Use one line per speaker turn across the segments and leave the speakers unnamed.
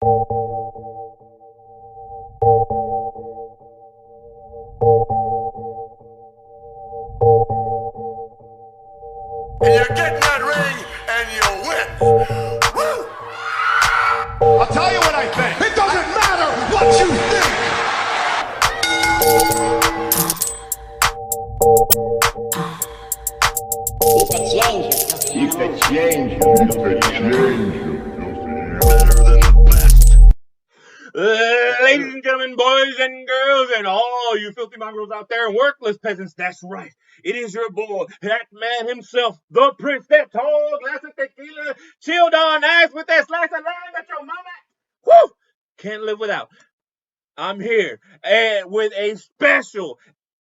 And you're getting that ring and you win. Woo!
I'll tell you what I think. It doesn't matter what you think.
Keep the change, you filthy animal.
Better than the best.
Ladies and gentlemen, boys and girls, and all you filthy mongrels out there and worthless peasants, that's right. It is your boy, that man himself, the prince, that tall glass of tequila, chilled on ice with that slice of lime that your mama, whoo, can't live without. I'm here and with a special,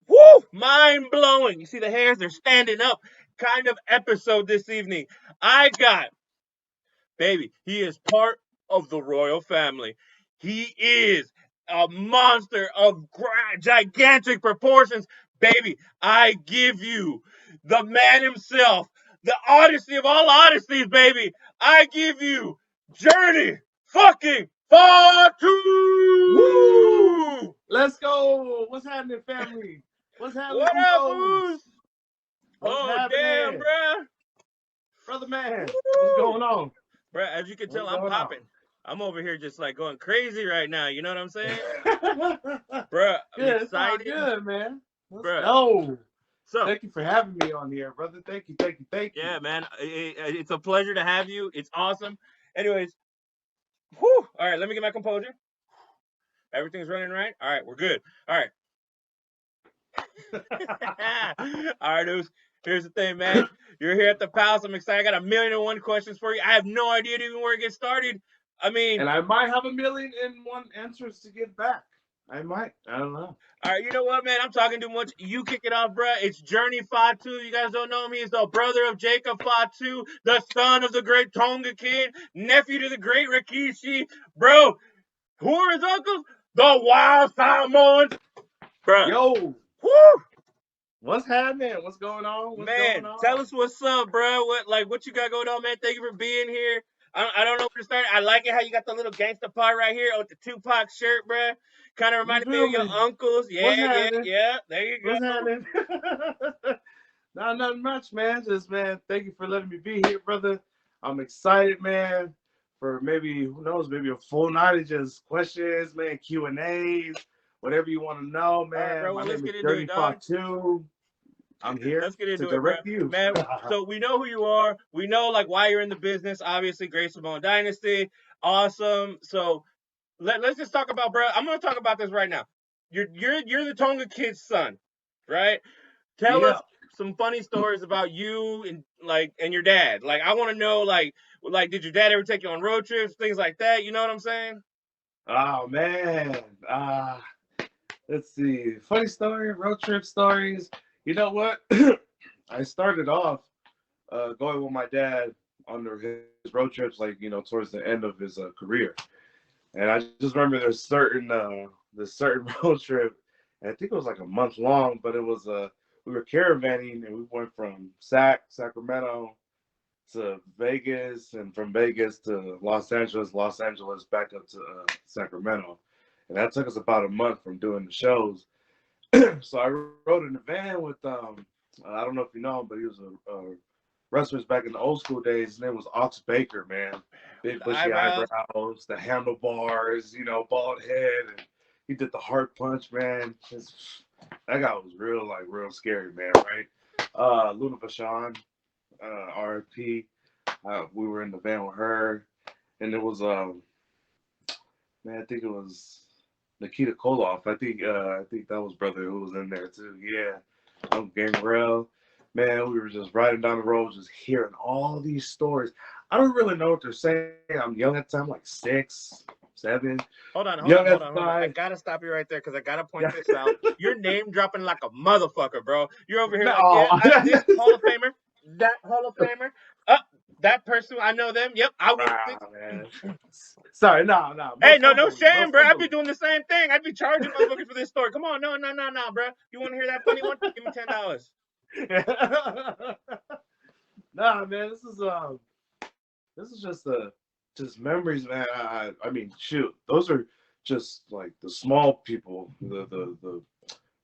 whoo, mind-blowing, you see the hairs, they're standing up, kind of episode this evening. I got, baby, he is part of the royal family. He is a monster of gigantic proportions. Baby, I give you the man himself, the odyssey of all odysseys, baby. I give you Journey fucking Fatu!
Woo! Let's go. What's happening, family? What's happening,
What up,
Usos?
Moose?
What's
Oh,
happening?
damn, bruh.
Brother man,
Woo!
what's going on?
Bruh, as you can tell,
What's
I'm
going on?
popping. I'm over here just like going crazy right now. You know what I'm saying? Bruh, I'm
Good, it's all
excited.
good, man. Let's
Bruh.
go.
So,
Thank you for having me on here, brother. Thank you.
yeah, man, it's a pleasure to have you. It's awesome. Anyways, whew. All right, let me get my composure. Everything's running right. All right, we're good. All right. All right, dudes. Here's the thing, man. You're here at the palace. I'm excited. I got 1,000,001 questions for you. I have no idea even where to get started. I mean,
And I might have 1,000,001 answers to get back. I might. I don't know.
all right, you know what, man? I'm talking too much. You kick it off, bruh. It's Journey Fatu. You guys don't know him. He's the brother of Jacob Fatu, the son of the great Tonga Kid, nephew to the great Rikishi. Bro, who are his uncles? The Wild Samoans. Bruh.
Yo,
Woo!
what's happening? What's going on? What's
Man,
going on?
tell us what's up, bro. What you got going on, man? Thank you for being here. I don't know where to start. I like it how you got the little gangsta part right here with the Tupac shirt, bro. Kind of reminded me
feel
of your
me?
uncles.
What's
Yeah.
happening?
There you go.
What's happening? Not nothing much, man. Just, man, thank you for letting me be here, brother. I'm excited, man, for maybe, who knows, maybe a full night of just questions, man, Q&As, whatever you want to know, man.
All right, bro.
My
Well, let's
name is
get into
Dirty
it, dog.
Fatu. I'm here
Let's get
to
into it, bro.
direct you.
Man, so we know who you are. We know like why you're in the business. Obviously, Great Samoan Dynasty, awesome. So let's just talk about, bro. I'm gonna talk about this right now. You're the Tonga Kid's son, right? Tell us
Yeah.
some funny stories about you and your dad. Like I want to know like did your dad ever take you on road trips, things like that? You know what I'm saying?
Oh, man. Let's see. Funny story, road trip stories. You know what? I started off going with my dad on his road trips, like, towards the end of his career. And I just remember there's certain road trip, and I think it was like a month long, but it was we were caravanning and we went from Sacramento to Vegas, and from Vegas to Los Angeles back up to Sacramento, and that took us about a month from doing the shows. So I rode in the van with I don't know if you know him, but he was a wrestlers back in the old school days. His name was Ox Baker, man. Big bushy eyebrows, the handlebars, bald head, and he did the heart punch, man. That guy was real scary, man, right? Luna Vachon, RP. We were in the van with her, and it was man, I think it was Nikita Koloff. I think that was brother who was in there too. Yeah, Gangrel. Man, we were just riding down the road, just hearing all these stories. I don't really know what they're saying. I'm young at the time, like 6, 7.
Hold on.
Young at
Hold
the
on. I
time.
gotta stop you right there because I gotta point this out. You're name dropping like a motherfucker, bro. You're over here
No.
this Hall of Famer, that Hall of Famer, that person, I know them. Yep, I would.
Man. Sorry, no.
Hey, no shame,
Most
bro. I'd be
humbly.
doing the same thing. I'd be charging motherfuckers for this story. Come on, no, bro. You want to hear that funny one? Give me $10.
Nah, man, this is just just memories, man. I mean, shoot, those are just like the small people, the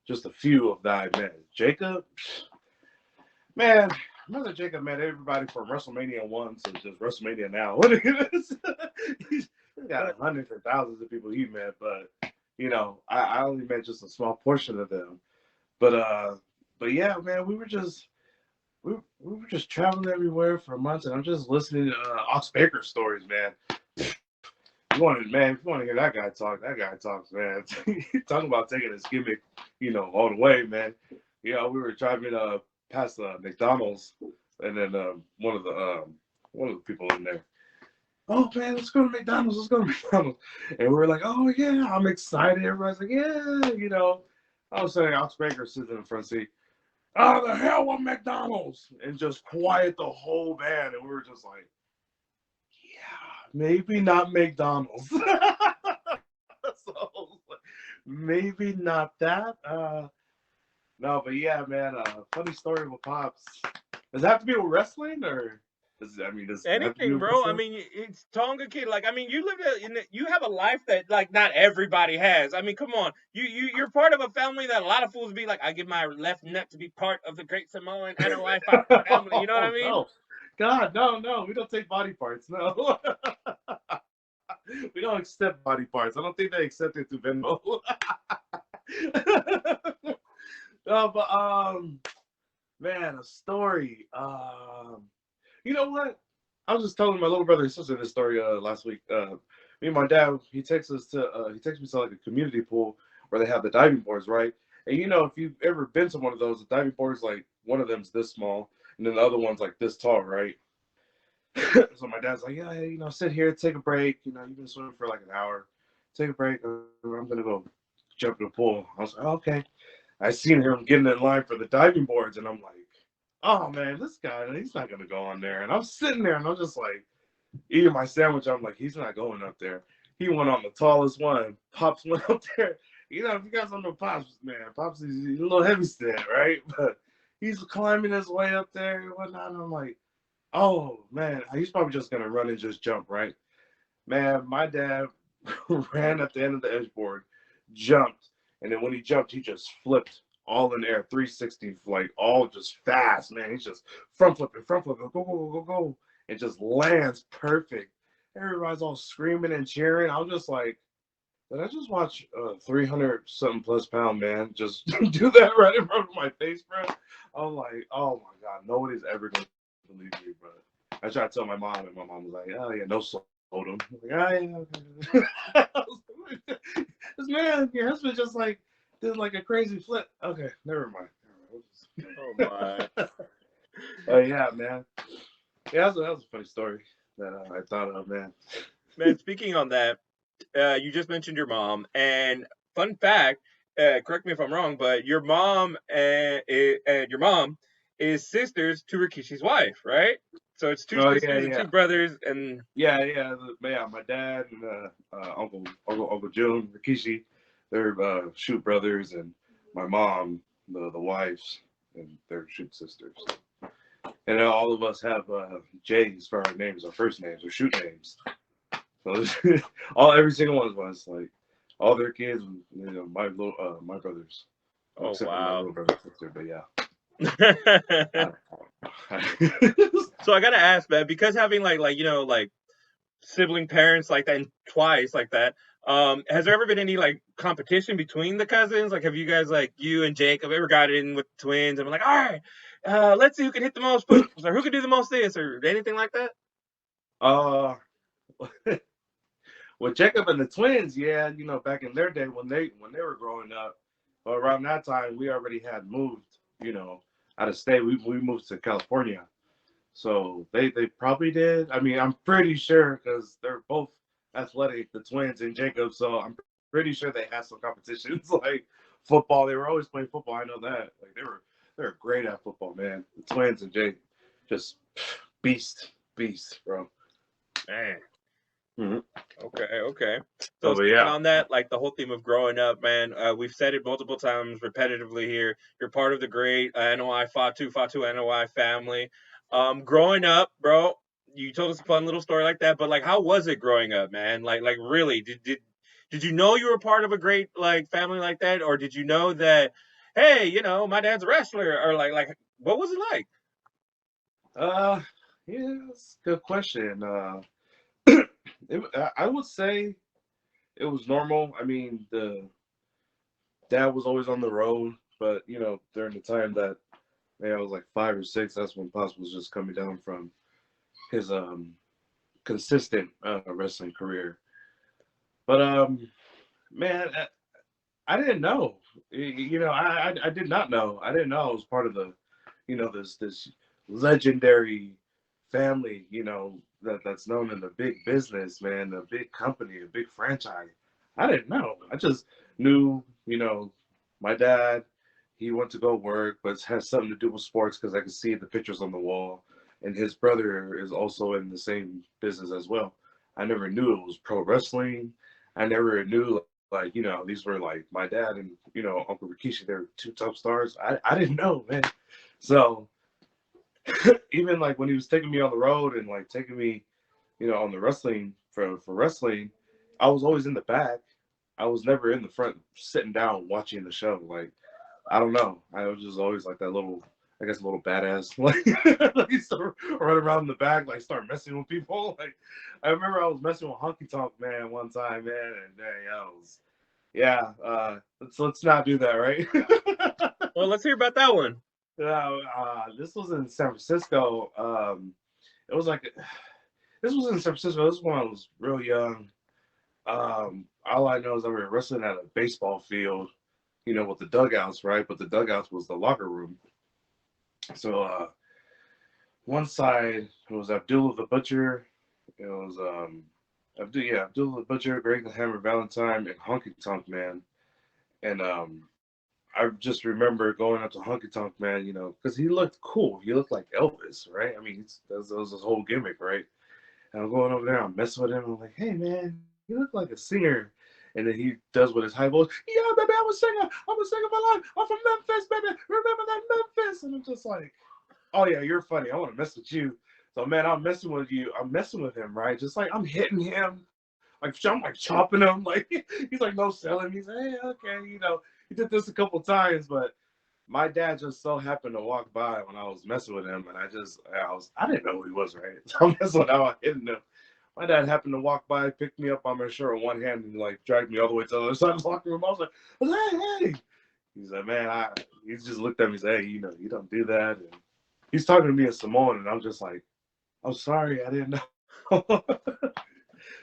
just a few of that I met. Jacob, man, remember Jacob met everybody from WrestleMania 1 to just WrestleMania now. What it is? He's got hundreds and thousands of people he met, but you know, I only met just a small portion of them. But yeah, man, we were just traveling everywhere for months, and I'm just listening to Ox Baker stories, man. If you want to hear that guy talks, man. Talking about taking his gimmick, you know, all the way, man. You know, we were driving past McDonald's, and then one of the people in there, oh man, let's go to McDonald's, and we were like, oh yeah, I'm excited. Everybody's like, yeah, you know. I was saying, Ox Baker sitting in the front seat. Oh, the hell with McDonald's, and just quiet the whole band, and we were just like, yeah, maybe not McDonald's. So maybe not that. No, but yeah, man. Funny story with Pops. Does it have to be with wrestling, or does it have to be
Anything,
with
bro. I
wrestling?
mean, it's Tonga Kid. Like, I mean, you have a life that like not everybody has. I mean, come on, you're part of a family that a lot of fools be like, I give my left nut to be part of the Great Samoan NOI family. You know what I
Oh,
mean?
no. God, no. We don't take body parts. No. We don't accept body parts. I don't think they accept it through Venmo. No, but man, a story. You know what? I was just telling my little brother and sister this story last week. Me and my dad, he takes me to like a community pool where they have the diving boards, right? And you know, if you've ever been to one of those, the diving boards, like one of them's this small, and then the other one's like this tall, right? So my dad's like, yeah, you know, sit here, take a break. You know, you've been swimming for like an hour. Take a break. I'm gonna go jump in the pool. I was like, oh, okay. I seen him getting in line for the diving boards, and I'm like, oh man, this guy, he's not gonna go on there. And I'm sitting there, and I'm just like eating my sandwich. I'm like, he's not going up there. He went on the tallest one. Pops went up there. You know, if you guys don't know Pops, man, Pops is a little heavy set, right? But he's climbing his way up there and whatnot. And I'm like, oh man, he's probably just gonna run and just jump, right? Man, my dad ran at the end of the edge board, jumped, and then when he jumped, he just flipped all in the air, 360, like all just fast, man. He's just front flipping, go, and just lands perfect. Everybody's all screaming and cheering. I'm just like, did I just watch a 300 something plus pound man just do that right in front of my face, bro? I'm like, oh my god, nobody's ever gonna believe me, bro. I tried to tell my mom, and my mom was like, oh yeah, no sold him. I'm like, oh yeah. This man, your husband just like did like a crazy flip. Okay, never mind.
Oh my.
Oh yeah, man. Yeah, that was a funny story that I thought of, man.
Man, speaking on that, you just mentioned your mom, and fun fact, correct me if I'm wrong, but your mom and your mom is sisters to Rikishi's wife, right? So it's two
Oh
sisters and
yeah.
two brothers, and
Yeah. My dad and Uncle June, Rikishi, they're shoot brothers, and my mom, the wives, and their shoot sisters. And all of us have J's for our names, our first names, or shoot names. So every single one of us, like all their kids, you know, my brothers,
oh
except for my
wow.
little brother and sister. But yeah.
So I gotta ask, man, because having like you know like sibling parents like that and twice like that, has there ever been any like competition between the cousins? Like, have you guys like you and Jacob ever got in with twins and been like, all right, let's see who can hit the most push-ups or who can do the most this or anything like that?
uh, with Jacob and the twins, yeah, you know, back in their day when they were growing up, around that time we already had moved, you know, out of state. We moved to California, so they probably did. I mean, I'm pretty sure because they're both athletic, the twins and Jacob. So I'm pretty sure they had some competitions like football. They were always playing football. I know that. Like they were great at football, man. The twins and Jake, just beast, bro.
Man.
Mm-hmm.
Okay. So
Oh, but
speaking
yeah.
on that, like the whole theme of growing up, man, we've said it multiple times repetitively here. You're part of the great NOI Fatu NOI family. Growing up, bro, you told us a fun little story like that, but like, how was it growing up, man? Like really, did you know you were part of a great like family like that, or did you know that, hey, my dad's a wrestler, or like what was it like?
Uh, yeah, that's a good question. I would say it was normal. I mean, the dad was always on the road, but during the time that I was like 5 or 6, that's when Pops was just coming down from his consistent wrestling career. But man, I didn't know. I did not know. I didn't know I was part of the, this legendary family. That's known in the big business, man, a big company, a big franchise. I didn't know. I just knew, my dad. He went to go work, but it has something to do with sports because I could see the pictures on the wall. And his brother is also in the same business as well. I never knew it was pro wrestling. I never knew like these were like my dad and Uncle Rikishi. They're two top stars. I didn't know, man. So even like when he was taking me on the road and like taking me on the wrestling for wrestling, I was always in the back. I was never in the front sitting down watching the show. Like I don't know. I was just always like that little, I guess, a little badass. Like used to run around in the back, like start messing with people. Like I remember I was messing with Honky Tonk Man one time, man, and dang, I was, yeah. Let's not do that, right?
Well, let's hear about that one.
This was in San Francisco. It was like this was in San Francisco. This was when I was real young. All I know is I was wrestling at a baseball field, with the dugouts, right? But the dugouts was the locker room. So one side it was Abdullah the Butcher. It was Abdullah the Butcher, Greg the Hammer Valentine, and Honky Tonk Man. And I just remember going up to Honky Tonk Man, because he looked cool. He looked like Elvis, right? I mean, that was his whole gimmick, right? And I'm going over there, I'm messing with him. I'm like, hey, man, you look like a singer. And then he does with his high voice, yeah, baby, I'm a singer. I'm a singer for life. I'm from Memphis, baby. Remember that Memphis? And I'm just like, oh, yeah, you're funny. I want to mess with you. So, man, I'm messing with you. I'm messing with him, right? Just like I'm hitting him. Like, I'm like chopping him. Like, he's like, no selling. He's like, hey, okay, he did this a couple times, but my dad just so happened to walk by when I was messing with him, and I didn't know who he was, right? So I'm messing with how I hit him. My dad happened to walk by, picked me up on my shirt with one hand, and like dragged me all the way to the other side of the locker room. I was like, hey. He's like, man, he just looked at me and said, hey, you don't do that. And he's talking to me in Samoan, and I'm just like, I'm sorry, I didn't know.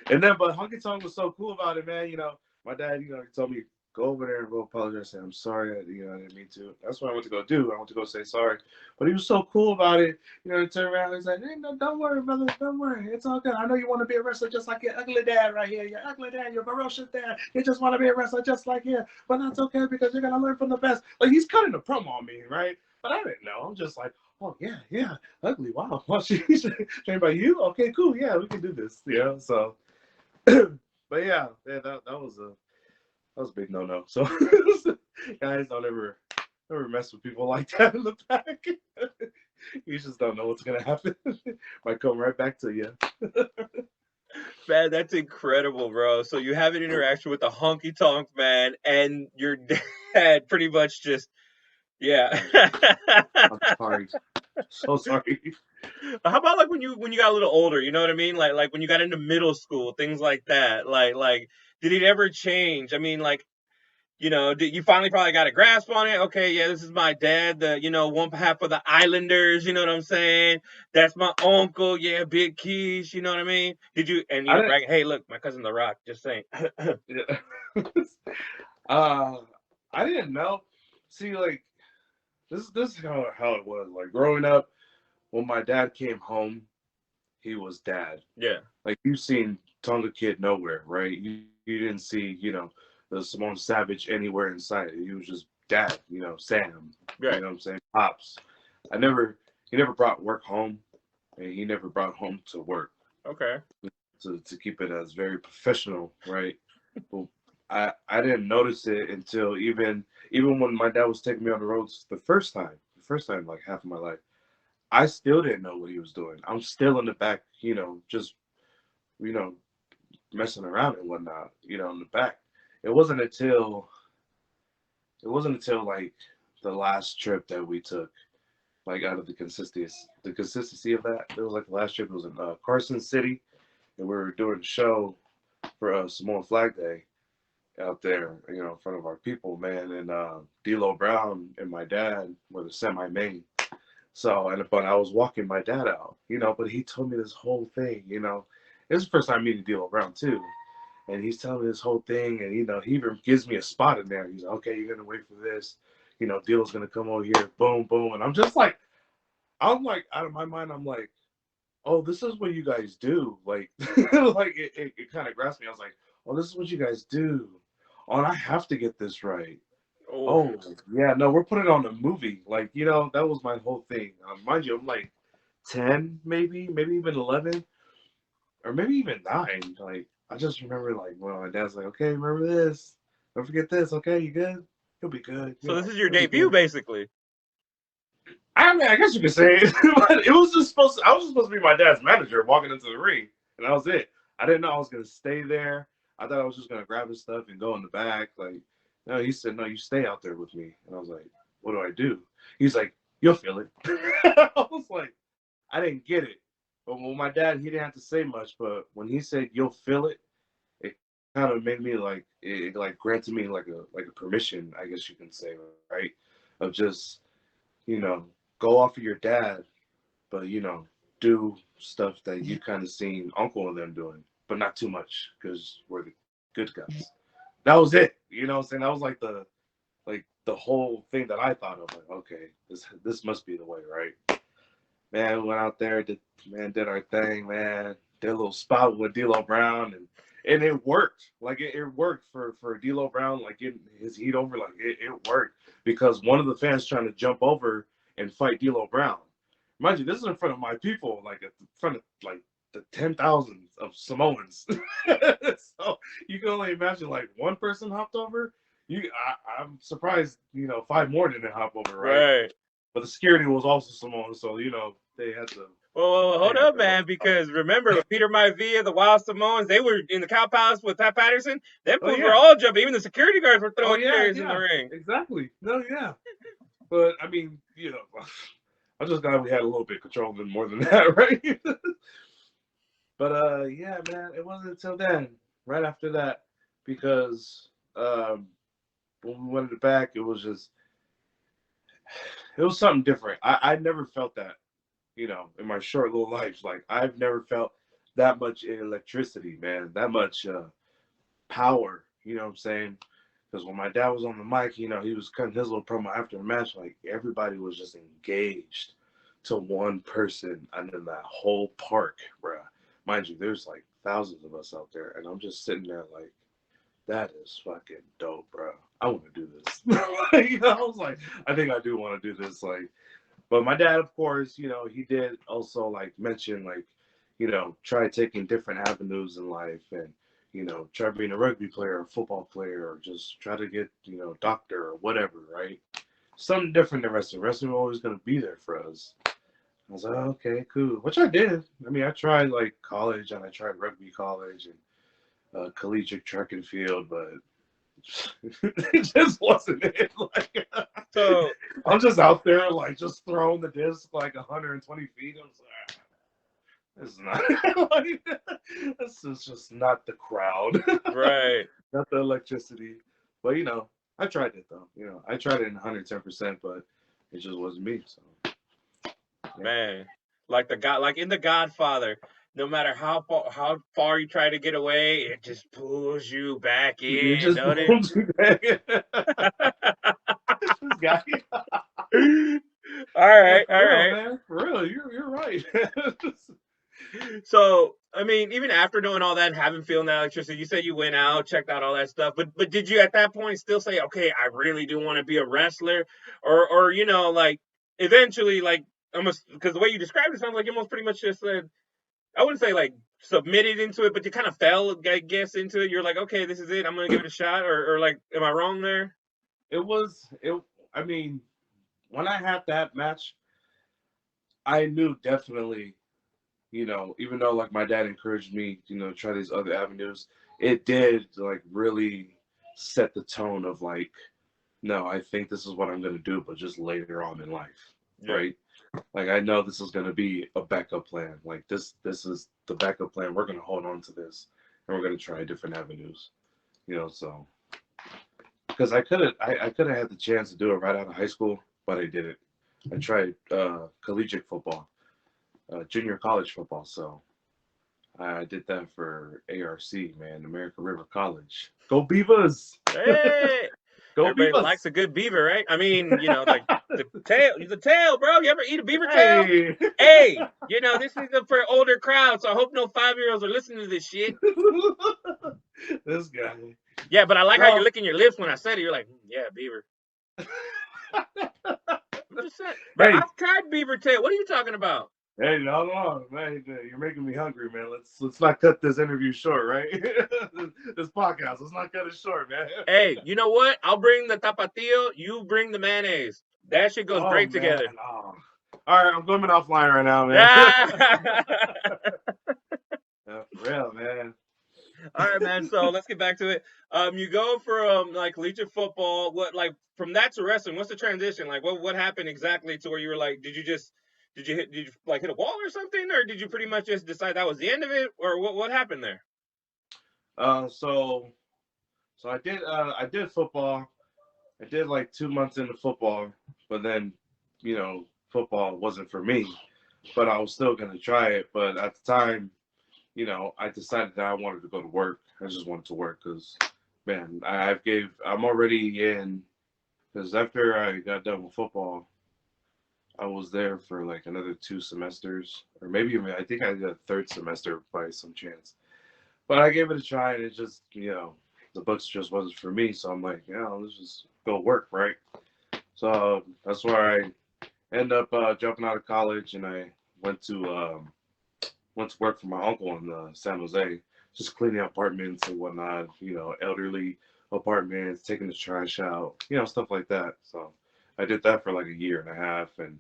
And then, but Honky Tonk was so cool about it, man. My dad, he told me, go over there and go apologize. Say, I'm sorry, I didn't mean to. That's what I went to go do. I went to go say sorry. But he was so cool about it. He turned around and he's like, hey, no, don't worry, brother. Don't worry. It's all good. I know you want to be a wrestler just like your ugly dad right here. Your ugly dad, your ferocious dad. You just want to be a wrestler just like him. But that's okay because you're going to learn from the best. Like, he's cutting a promo on me, right? But I didn't know. I'm just like, oh, yeah, ugly. Wow. Well, she's trained by you? Okay, cool. Yeah, we can do this. So, but yeah, that was a big no. So guys, don't ever mess with people like that in the back. You just don't know what's gonna happen. Might come right back to you.
Man, that's incredible, bro. So you have an interaction with the Honky Tonk Man, and your dad pretty much just, yeah.
I'm sorry. So sorry.
How about like when you got a little older, you know what I mean? Like when you got into middle school, things like that. Like did it ever change? I mean, like, did you finally probably got a grasp on it? Okay, yeah, this is my dad, the one half of the Islanders, you know what I'm saying? That's my uncle, yeah, Big Keys, you know what I mean? Did you and
I didn't.
right, hey, look, my cousin The Rock, just saying.
Yeah. I didn't know. See, like this is how it was. Like growing up, when my dad came home, he was dad.
Yeah.
Like you've seen Tonga Kid nowhere, right? You didn't see, the Simone Savage anywhere in sight. He was just dad, Sam.
Right.
You know what I'm saying? Pops. He never brought work home, and he never brought home to work.
Okay.
To keep it as very professional, right? But I didn't notice it until even when my dad was taking me on the roads the first time, like half of my life, I still didn't know what he was doing. I'm still in the back, just you know, messing around and whatnot, in the back. It wasn't until like the last trip that we took, like out of the consistency of that. It was like the last trip. It was in Carson City, and we were doing a show for Samoan Flag Day out there, in front of our people, man. And D'Lo Brown and my dad were the semi-main. So, but I was walking my dad out, but he told me this whole thing, It was the first time meeting D'Lo Brown too. And he's telling me this whole thing, and he even gives me a spot in there. He's like, okay, you're gonna wait for this. D'Lo's gonna come over here, boom, boom. And I'm like out of my mind, I'm like, oh, this is what you guys do. Like, like it kind of grasped me. I was like, oh, this is what you guys do. Oh, and I have to get this right. Oh, yeah, no, we're putting on a movie. Like, that was my whole thing. Mind you, I'm like 10, maybe even 11, or maybe even 9. Like, I just remember, like, when my dad's like, okay, remember this. Don't forget this. Okay, you good? You'll be good.
So this is your debut, basically.
I mean, I guess you could say it, but it was just I was just supposed to be my dad's manager walking into the ring, and that was it. I didn't know I was gonna stay there. I thought I was just gonna grab his stuff and go in the back. Like, no, he said, no, you stay out there with me. And I was like, what do I do? He's like, you'll feel it. I was like, I didn't get it. But when my dad, he didn't have to say much, but when he said you'll feel it, it kind of made me like it like granted me like a permission, I guess you can say, right? Of just, go off of your dad, but do stuff that you kind of seen uncle and them doing, but not too much because we're the good guys. That was it. You know what I'm saying? That was like the whole thing that I thought of. Like, okay, this must be the way, right? Man, we went out there, did our thing, man. Did a little spot with D'Lo Brown, and it worked. Like it worked for D'Lo Brown, like getting his heat over. Like it worked because one of the fans trying to jump over and fight D'Lo Brown. Mind you, this is in front of my people, like in front of like the 10,000 of Samoans. So you can only imagine like one person hopped over. I'm surprised, 5 more didn't hop over, right? But the security was also Samoan, so they had to.
Well, hold up, man, because remember Peter Maivia, the Wild Samoans, they were in the Cow Palace with Pat Patterson. Them fools were all jumping. Even the security guards were throwing chairs in the ring.
Exactly. No, yeah. But I mean, I'm just glad we had a little bit of control more than that, right? But yeah, man, it wasn't until then, right after that, because when we went in the back, it was something different. I never felt that, in my short little life. Like, I've never felt that much electricity, man, that much power, you know what I'm saying? Because when my dad was on the mic, he was cutting his little promo after the match, like, everybody was just engaged to one person and in that whole park, bruh. Mind you, there's like thousands of us out there, and I'm just sitting there like, that is fucking dope, bro. I want to do this. I was like, I think I do want to do this. Like, but my dad, of course, he did also like mention like, try taking different avenues in life, and try being a rugby player, or football player, or just try to get doctor or whatever, right? Something different than wrestling. Wrestling was always gonna be there for us. I was like, okay, cool. Which I did. I mean, I tried like college, and I tried rugby college and collegiate track and field, but it just wasn't it. Like,
So
I'm just out there, like, just throwing the disc like 120 feet. I was like, this is not like, this is just not the crowd,
right.
not the electricity. But I tried it though. I tried it in 110%, but it just wasn't me. So.
Man, like in The Godfather, no matter how far you try to get away, it just pulls you back in,
just
don't it?
pulls you back in. This guy.
All right,
For real, man. For real, you're right.
So, I mean, even after doing all that and having feeling that electricity, you said you went out, checked out all that stuff, but did you at that point still say, okay, I really do want to be a wrestler, or like eventually, like, almost, because the way you described it sounds like you almost pretty much just said, I wouldn't say like submitted into it, but you kind of fell, I guess, into it. You're like, okay, this is it. I'm gonna give it a shot, or like, am I wrong there?
I mean, when I had that match, I knew definitely, even though like my dad encouraged me, to try these other avenues, it did like really set the tone of like, no, I think this is what I'm gonna do, but just later on in life,
Yeah.
right? Like I know this is gonna be a backup plan. Like this is the backup plan. We're gonna hold on to this, and we're gonna try different avenues. So because I could have had the chance to do it right out of high school, but I didn't. I tried collegiate football, junior college football. So I did that for ARC, man, American River College. Go Beavers!
Hey,
Go
everybody
Beavers!
likes a good beaver, right? I mean, like the tail, bro. You ever eat a beaver tail?
Hey!
Hey, this is for older crowds, so I hope no 5-year-olds are listening to this shit.
This guy.
Yeah, but I like how you're
No.
licking your lips when I said it. You're like, yeah, beaver. I'm just saying, bro.
Hey,
I've tried beaver tail. What are you talking about?
hey, hold on, man. You're making me hungry, man. Let's not cut this interview short, right? This podcast. Let's not cut it short, man.
Hey, you know what? I'll bring the tapatio. You bring the mayonnaise. That shit goes
Oh
great
man.
together.
Oh. All right, I'm coming offline right now, man.
Ah!
Yeah, for real, man.
All right, man. So let's get back to it. You go from like collegiate football. What like from that to wrestling? What's the transition? Like, what happened exactly to where you were like, did you like hit a wall or something, or did you pretty much just decide that was the end of it, or what happened there?
So I did football. I did like 2 months into football, but then, football wasn't for me. But I was still gonna try it. But at the time, I decided that I wanted to go to work. I just wanted to work because, man, I'm already in. Because after I got done with football, I was there for like another 2 semesters, or maybe even I think I did a third semester by some chance. But I gave it a try, and it just, the books just wasn't for me. So I'm like, let's just go work, right? So that's where I end up jumping out of college, and I went to work for my uncle in San Jose, just cleaning apartments and whatnot. Elderly apartments, taking the trash out, stuff like that. So I did that for like a year and a half, and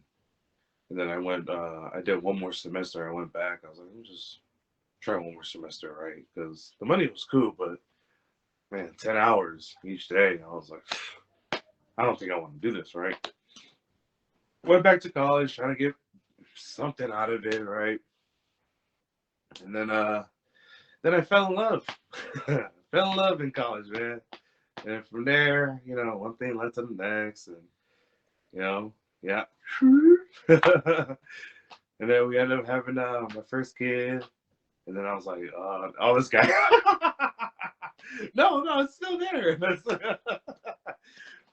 then I went. I did one more semester. I went back. I was like, let me just try one more semester, right? Because the money was cool, but man, 10 hours each day. I was like, I don't think I want to do this, right? Went back to college, trying to get something out of it, right? And then I fell in love. Fell in love in college, man. And from there, one thing led to the next, and yeah. And then we ended up having my first kid, and then I was like, oh, this guy. No, it's still there.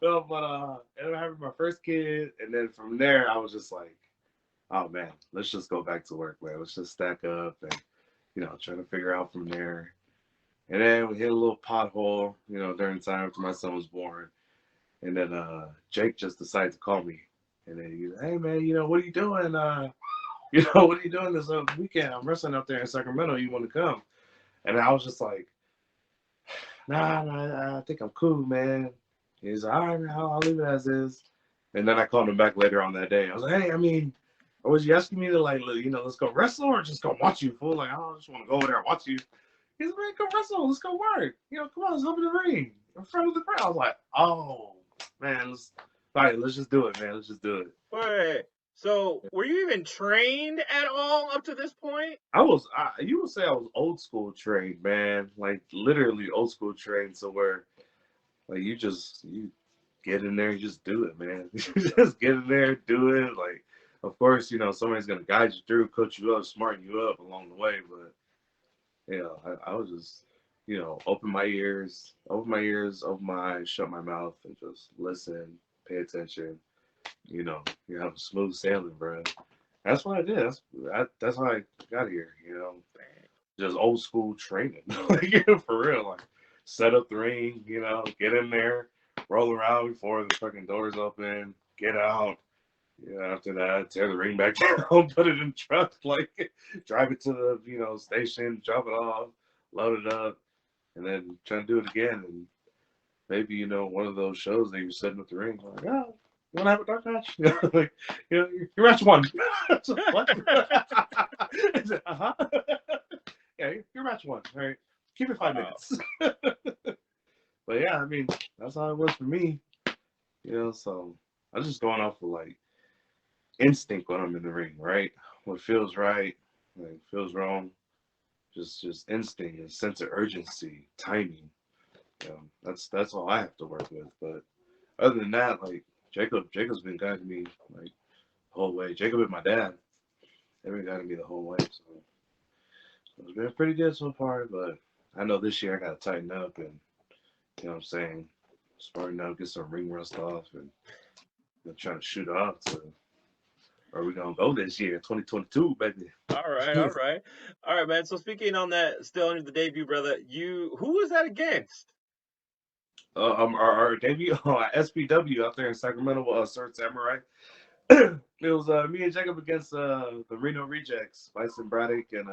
No, but ended up having my first kid, and then from there, I was just like, oh man, let's just go back to work, man. Let's just stack up and try to figure out from there. And then we hit a little pothole, during the time after my son was born. And then Jake just decided to call me. And then he's like, hey man, what are you doing? What are you doing this weekend? I'm wrestling up there in Sacramento. You want to come? And I was just like, nah, I think I'm cool, man. He's like, all right, man, I'll leave it as is. And then I called him back later on that day. I was like, hey, I mean, or was you asking me to like, let's go wrestle or just go watch you, fool? Like, I don't just want to go over there and watch you. He's like, man, go wrestle. Let's go work. Come on, let's hop in the ring in front of the crowd. I was like, oh, man, all right, let's just do it, man. Let's just do it.
Wait. So, were you even trained at all up to this point?
You would say I was old school trained, man. Like, literally old school trained. So where, like, you get in there, you just do it, man. You just get in there, do it. Like, of course, somebody's going to guide you through, coach you up, smarten you up along the way. But, I was just, open my ears, open my eyes, shut my mouth, and just listen, pay attention. You have a smooth sailing, bro. That's what I did. That's how I got here, just old school training. Like, for real. Like, set up the ring, get in there, roll around before the fucking doors open, get out. After that, tear the ring back down, put it in the truck, like drive it to the station, drop it off, load it up, and then try to do it again. And maybe one of those shows that you're setting up the ring, like, oh, want to have a dark match? Like, your match 1. So, what? Uh-huh. Yeah, your match 1. All right, keep it 5 minutes. But yeah, I mean, that's how it was for me. So I was just going off of like instinct when I'm in the ring, right? What feels right, like feels wrong, just instinct, and sense of urgency, timing. That's all I have to work with. But other than that, like Jacob's been guiding me like the whole way. Jacob and my dad, they've been guiding me the whole way. So it's been pretty good so far. But I know this year I gotta tighten up and what I'm saying, smarten up, get some ring rust off, and trying to shoot off to where we gonna go this year, 2022, baby.
All right, man. So speaking on that, still under the debut, brother. Who was that against?
Our debut SPW out there in Sacramento, Sword Samurai. It was me and Jacob against the Reno Rejects, Bison Braddock and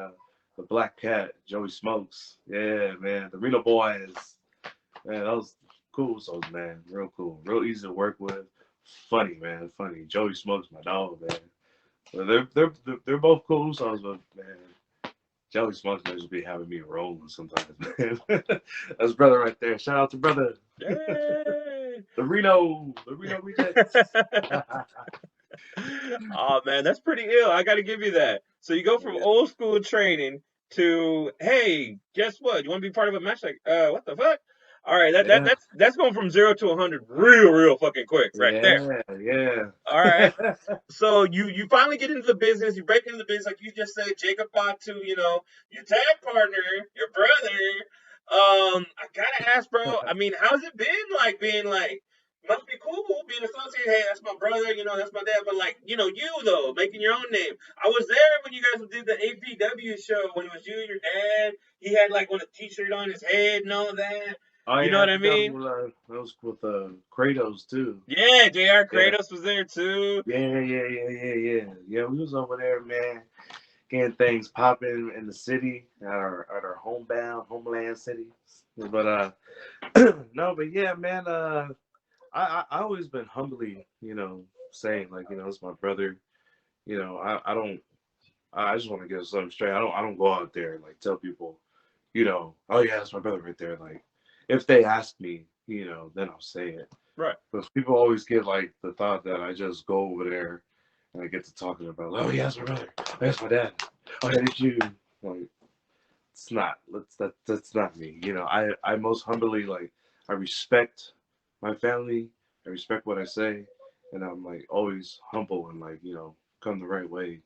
the Black Cat, Joey Smokes. Yeah, man, the Reno boys. Man, that was cool. So man, real cool, real easy to work with. Funny, man, funny. Joey Smokes, my dog, man. But they're both cool. So but man, Joey Smokes may just be having me rolling sometimes, man. That's brother right there. Shout out to brother.
Yay!
The Reno Rejects.
Oh man, that's pretty ill. I got to give you that. So you go from old school training to, hey, guess what? You want to be part of a match? Like, what the fuck? All right, that's going from 0 to 100 real fucking quick right there.
Yeah.
All right. So you finally get into the business. You break into the business, like you just said. Jacob Fatu, your tag partner, your brother. I gotta ask, bro. I mean, how's it been like being like? Must be cool being associated. Hey, that's my brother. That's my dad. But like, you though, making your own name. I was there when you guys did the APW show when it was you and your dad. He had like a T-shirt on his head and all that.
Oh,
you know what I mean?
That was with Kratos too.
Yeah, JR Kratos was there too.
Yeah. Yeah, we was over there, man, getting things popping in the city at our homeland city. But no, but yeah, man, I always been humbly, saying like, it's my brother. I just want to get something straight. I don't go out there and like tell people, oh yeah, that's my brother right there. Like, if they ask me, then I'll say it.
Right.
But people always get like the thought that I just go over there and I get to talking about, oh yeah, that's my brother. Oh, that's my dad. Oh, that is you. Like, it's not. That's not me. I most humbly, like, I respect my family. I respect what I say, and I'm like always humble and like come the right way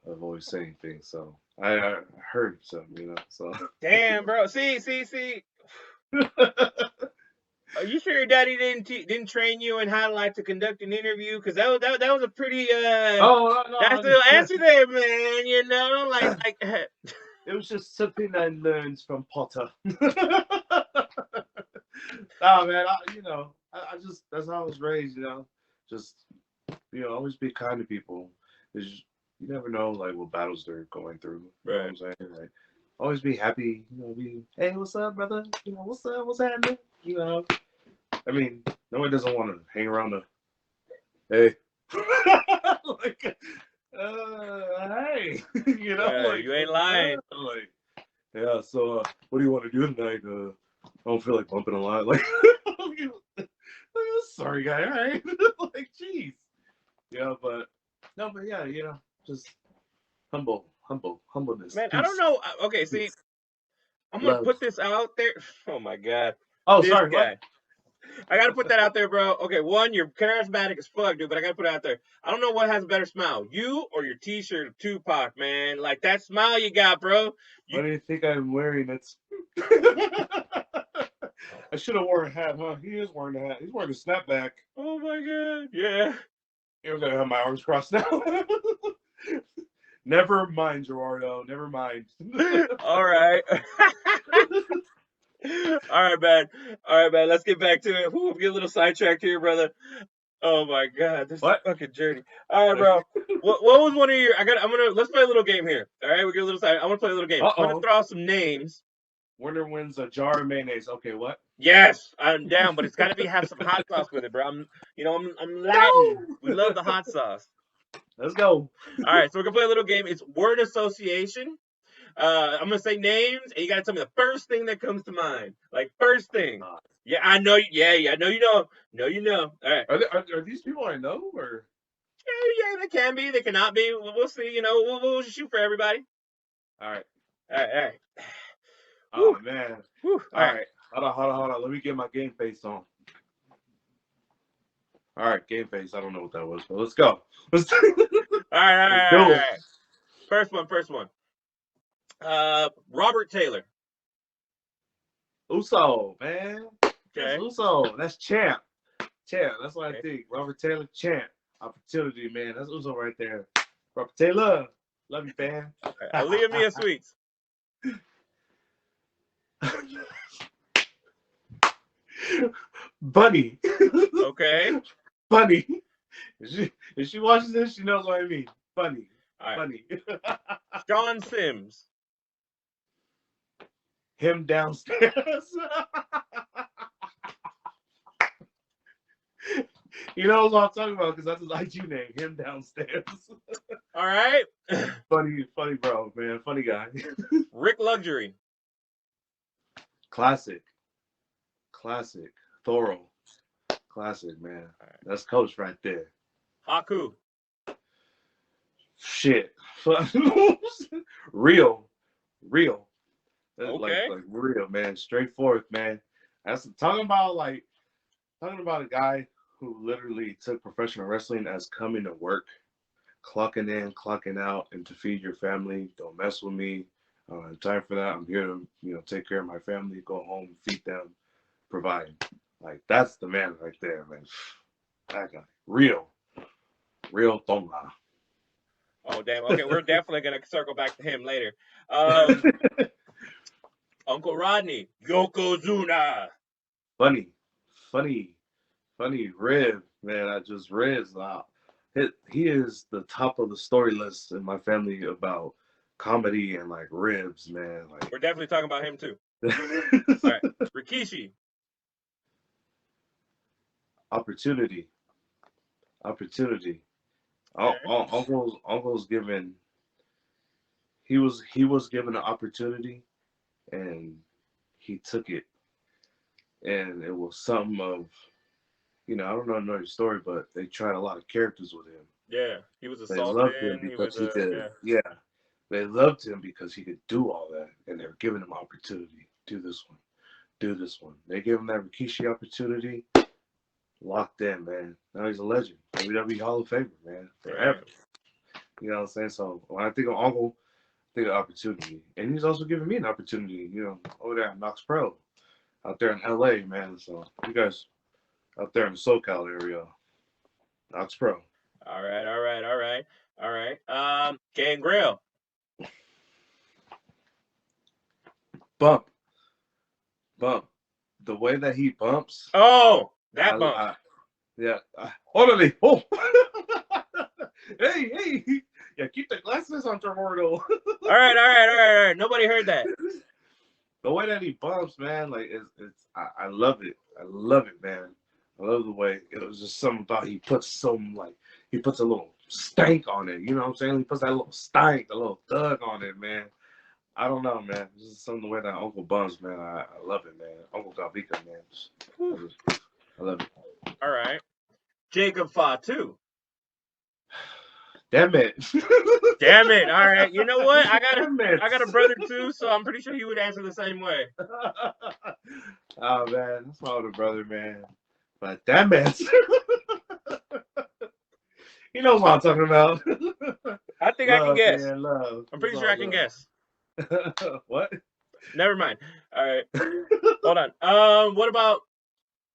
of always saying things. So I heard something, So
damn, bro. See. Are you sure your daddy didn't train you in how to like to conduct an interview? Because that was a pretty
no,
that's the answer there, man. Like
it was just something I learned from Potter. Nah, man, I just that's how I was raised, just always be kind to people. You never know like what battles they're going through. You know what I'm saying? Like, always be happy, be, hey, what's up, brother? What's up? What's happening? I mean, nobody doesn't want to hang around the, hey, like, hey, like,
you ain't lying.
Like, yeah. So, what do you want to do tonight? I don't feel like bumping a lot. Like, sorry, guy. All right. Like, jeez. Yeah, but yeah, just humbleness.
Man,
Peace.
I don't know. Okay, see, I'm gonna put this out there. Oh my god.
Oh,
this
sorry.
Guy.
What?
I gotta put that out there, bro. Okay, one, you're charismatic as fuck, dude, but I gotta put it out there. I don't know what has a better smile, you or your T-shirt of Tupac, man. Like that smile you got, bro.
What do you think I'm wearing? It's. I should have worn a hat, huh? He is wearing a hat. He's wearing a snapback.
Oh my god, yeah.
You're gonna have my arms crossed now. Never mind, Gerardo. Never mind.
All right. All right, man. Let's get back to it. We'll get a little sidetracked here, brother. Oh my god, this is fucking journey. All right, bro. What was one of your? Let's play a little game here. All right, we get a little side. I want to play a little game. I'm gonna throw out some names.
Winner wins a jar of mayonnaise. Okay, what?
Yes, I'm down, but it's got to have some hot sauce with it, bro. I'm Latin.
No.
We love the hot sauce.
Let's go.
All right, so we're gonna play a little game. It's word association. I'm gonna say names, and you gotta tell me the first thing that comes to mind. Like first thing. Yeah, I know. Yeah, I know you know. No, you know. All right.
Are these people I know or?
Yeah, they can be. They cannot be. We'll see. You know, we'll shoot for everybody.
All right.
All right.
Oh man.
Whew.
All right. Hold on. Let me get my game face on. All right, game face. I don't know what that was, but let's go. All
right. First one. Robert Taylor.
Uso, man.
Okay.
That's Uso. That's champ. That's what I think. Robert Taylor, champ. Opportunity, man. That's Uso right there. Robert Taylor. Love you, fan.
Aaliyah Mia Sweets.
Bunny.
Okay.
Funny. If she watches this, she knows what I mean. Funny.
Right.
Funny.
Sean Sims.
Him downstairs. You know what I'm talking about because that's his IG name. Him downstairs.
All right.
Funny, bro, man. Funny guy.
Rick Luxury.
Classic. Thorough. Classic, man. Right. That's coach right there.
Haku.
Shit. Real. That's
okay.
Like real, man. Straightforward, man. That's talking about a guy who literally took professional wrestling as coming to work, clocking in, clocking out, and to feed your family. Don't mess with me. Time for that. I'm here to, take care of my family, go home, feed them, provide. Like, that's the man right there, man. That guy. Real Tonga.
Oh, damn. Okay, we're definitely going to circle back to him later. Uncle Rodney. Yokozuna.
Funny. Rib, man. I just Ribs out. He is the top of the story list in my family about comedy and, like, ribs, man. Like,
we're definitely talking about him, too. All right. Rikishi.
Opportunity.
Okay.
Uncle's given. He was given an opportunity, and he took it, and it was something of, I don't know your story, but they tried a lot of characters with him.
Yeah, he was assaulted.
They loved him because he could. Yeah, they loved him because he could do all that, and they were giving him opportunity. Do this one. They gave him that Rikishi opportunity. Locked in, man. Now he's a legend. WWE Hall of Famer, man. Forever. You know what I'm saying? So when I think of Uncle, I think of opportunity. And he's also giving me an opportunity, over there at Knox Pro. Out there in LA, man. So you guys out there in the SoCal area. Knox Pro.
All right. Gangrel.
Bump. The way that he bumps.
Oh! That bump.
Orderly. Oh. Hey. Yeah, keep the glasses on, Tormordo.
All right. Nobody heard that.
The way that he bumps, man, like I love it. I love it, man. I love the way it was just something about he puts a little stank on it. You know what I'm saying? He puts that little stank, a little thug on it, man. I don't know, man. This is something the way that Uncle bumps, man. I love it, man. Uncle Galvica, man. I love it.
All right. Jacob Fatu.
Damn it.
All right. You know what? I got a brother too, so I'm pretty sure he would answer the same way.
Oh man, that's my older brother, man. But damn it. He knows what I'm talking about.
I think I can guess.
Man, love.
I'm pretty sure I can guess.
What?
Never mind. All right. Hold on. What about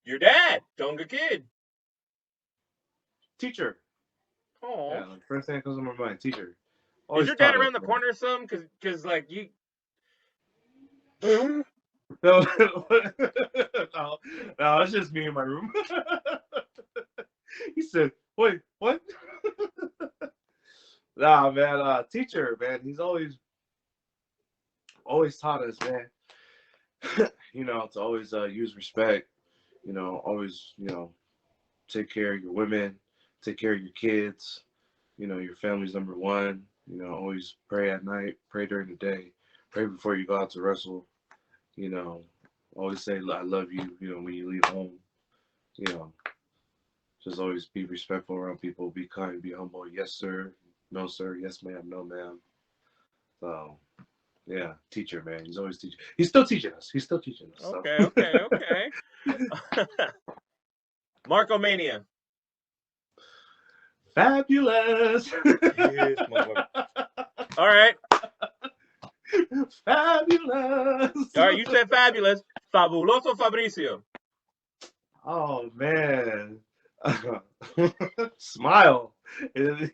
your dad, Tonga Kid?
Teacher.
Oh.
Yeah, like first thing that comes to my mind, teacher.
Is your dad around the corner or something? Cause like you.
No, it's just me in my room. He said, "Wait, what?" Nah, man. Teacher, man. He's always taught us, man. you know, to always use respect. You know, always, you know, take care of your women, take care of your kids. You know, your family's number one. You know, always pray at night, pray during the day, pray before you go out to wrestle. You know, always say I love you. You know, when you leave home. You know, just always be respectful around people. Be kind. Be humble. Yes, sir. No, sir. Yes, ma'am. No, ma'am. So, yeah, teacher, man. He's always teaching. He's still teaching us. He's still teaching us. So.
Okay. Markomania.
Fabulous.
Yes, motherfucker. All right.
Fabulous.
All right, you said fabulous. Fabuloso Fabricio.
Oh man. Smile. Man,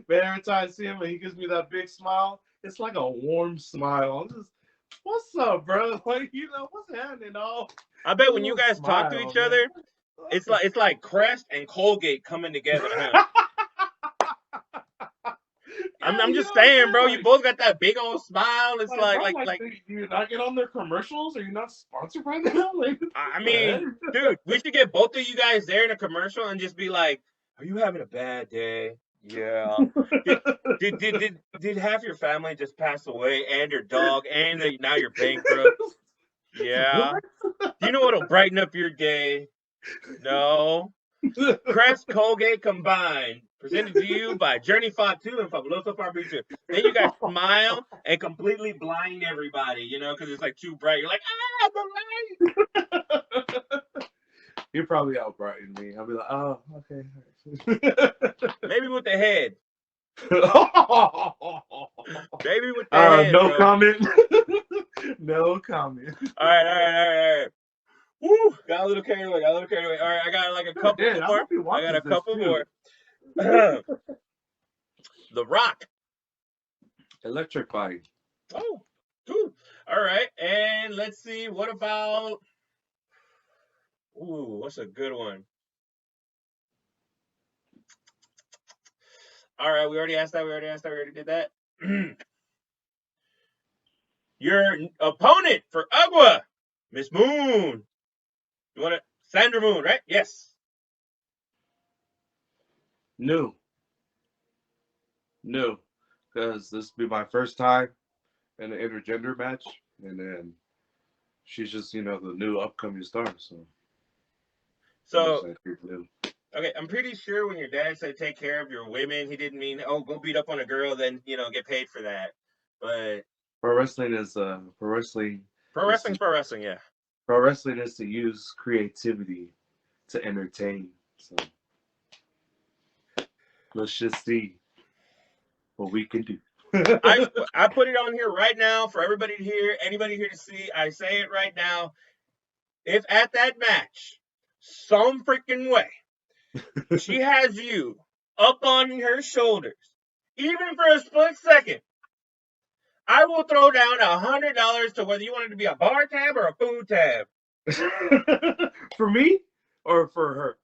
every time I see him and he gives me that big smile, it's like a warm smile. I'm just, what's up, bro? Like, you know, what's happening, all?
I bet when you guys talk to each other, it's like Crest and Colgate coming together, huh? I'm just saying, bro. You both got that big old smile. It's like
do you not get on their commercials? Are you not sponsored by them? Like,
I mean, dude, we should get both of you guys there in a commercial and just be like, "Are you having a bad day? Yeah. Did half your family just pass away and your dog and now you're bankrupt? Yeah. Do you know what'll brighten up your day? No. Crest Colgate combined, presented to you by Journey Fatu and Fabuloso Fabricio. Then you guys smile and completely blind everybody, you know, because it's like too bright. You're like, the light.
You're probably out brighten me. I'll be like, oh, okay.
Maybe with the head. Maybe with the head.
No
bro.
comment. No comment.
All right. Woo! Got a little carried away. All right, I got like a couple more. I got a couple more. The Rock.
Electrifying.
Oh, dude. All right, and let's see. What about? Ooh, what's a good one? All right, we already asked that. We already did that. Your opponent for Agua, Miss Moon. You want it? Sandra Moon, right? Yes.
New. Because this will be my first time in an intergender match. And then she's just, you know, the new upcoming star. So
okay, I'm pretty sure when your dad said take care of your women, he didn't mean, oh, go beat up on a girl, then, you know, get paid for that. But
pro wrestling is pro wrestling,
yeah.
Pro wrestling is to use creativity to entertain. So let's just see what we can do.
I put it on here right now for everybody to hear, anybody here to see. I say it right now. If at that match, some freaking way, she has you up on her shoulders, even for a split second, I will throw down $100 to whether you want it to be a bar tab or a food tab.
For me or for her?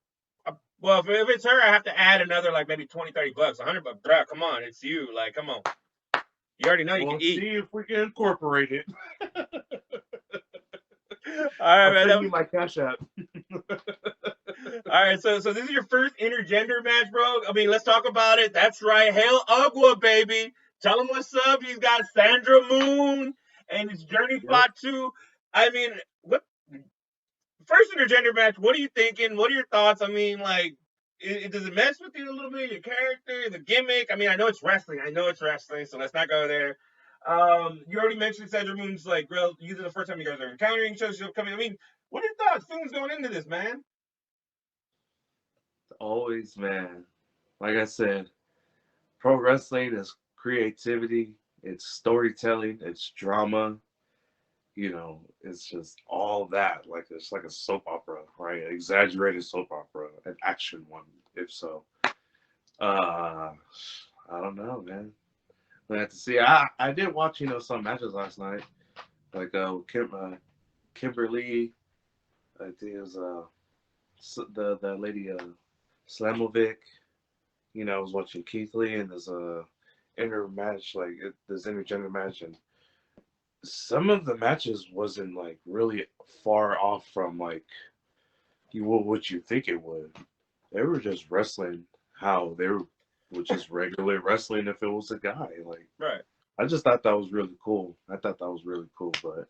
Well, if it's her, I have to add another like maybe $20, $30, $100. Bro, come on, it's you. Like, come on. You already know you can eat.
We'll see if we can incorporate it.
All right,
I'll
man.
send you my Cash App.
All right, so this is your first intergender match, bro. I mean, let's talk about it. That's right. Hail Agua, baby. Tell him what's up. He's got Sandra Moon and it's Journey Fatu. I mean, what first intergender match? What are you thinking? What are your thoughts? I mean, like, does it mess with you a little bit? Your character, the gimmick. I mean, I know it's wrestling, so let's not go there. You already mentioned Sandra Moon's like, real. Using the first time you guys are encountering each other, coming. I mean, what are your thoughts? Feelings going into this, man?
Always, man. Like I said, pro wrestling is creativity, it's storytelling, it's drama. You know, it's just all that. Like it's like a soap opera, right? An exaggerated soap opera, an action one, if so. I don't know, man. I have to see. I did watch, you know, some matches last night, like Kimberly. I think it was the lady Slamovic. You know, I was watching Keith Lee, and there's a intergender match, and some of the matches wasn't like really far off from like what you think it would. They were just wrestling how they were just regular wrestling if it was a guy. Like
Right.
I just thought that was really cool. I thought that was really cool, but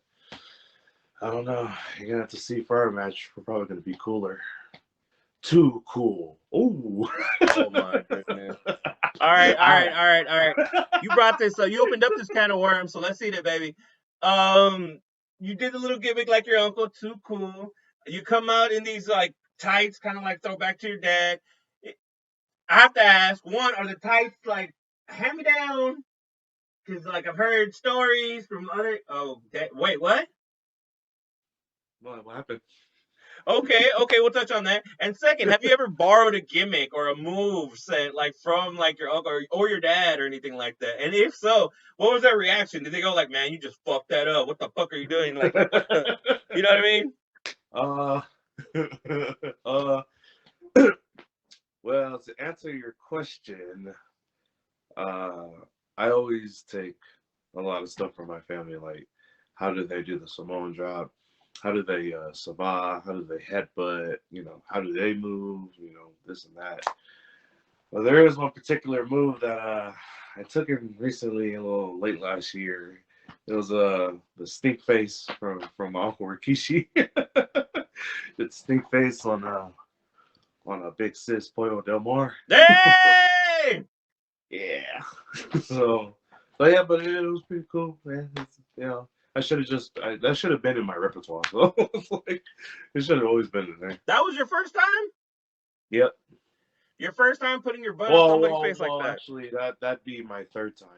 I don't know. You're gonna have to see for our match. We're probably gonna be cooler. Too cool. Ooh.
Oh my goodness. All right. You brought this up. You opened up this can of worms, so let's eat it, baby. You did a little gimmick like your uncle, too cool. You come out in these like tights, kind of like throwback to your dad. I have to ask, one, are the tights like hand me down? Because like I've heard stories from other. Wait, what?
What happened?
Okay, we'll touch on that. And second, have you ever borrowed a gimmick or a move set like from like your uncle or your dad or anything like that? And if so, what was their reaction? Did they go like, "Man, you just fucked that up. What the fuck are you doing?" Like what the, you know what I mean?
Uh, well, to answer your question, uh, I always take a lot of stuff from my family, like how do they do the Samoan drop? How do they sabah? How do they headbutt? You know, how do they move? You know, this and that. Well, there is one particular move that I took in recently, a little late last year. It was the stink face from my uncle Rikishi. It's stink face on a big sis Pollo Del Mar.
Hey!
Yeah. so yeah, but it was pretty cool, man. I should have that should have been in my repertoire. So it's like it should have always been in there.
That was your first time?
Yep.
Your first time putting your butt on somebody's face like that?
Actually, that'd be my third time.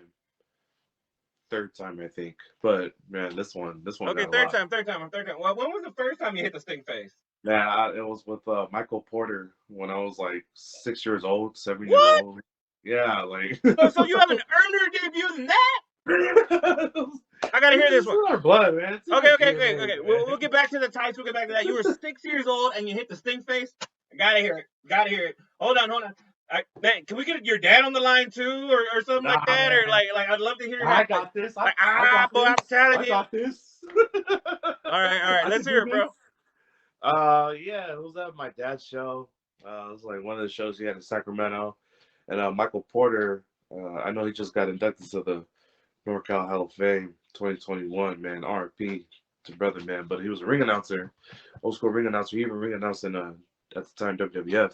Third time, I think. But man, this one
Okay,
got a
third
lot.
time. Well, when was the first time you hit the stink face?
Yeah, it was with Michael Porter when I was like 6 years old, 7 years
What?
old. Yeah, like.
So you have an earlier debut than that? I gotta hear this
It's
one.
in our blood, man. It's in our
Okay.
DNA,
We'll get back to the tights. We'll get back to that. You were 6 years old and you hit the stink face. I gotta hear it. Hold on. Man, can we get your dad on the line too, or something
Nah,
like that,
man.
or like I'd love to hear
I
how.
got this.
Like,
I got
boy,
this.
I'm telling
I
you.
got this.
All right.
I
Let's
can do
hear it,
this.
bro.
Yeah, it was at my dad's show. It was like one of the shows he had in Sacramento, and Michael Porter. I know he just got inducted to the NorCal Hall of Fame 2021. Man, RP to brother, man. But he was a ring announcer, old school ring announcer. He even ring announced in at the time WWF.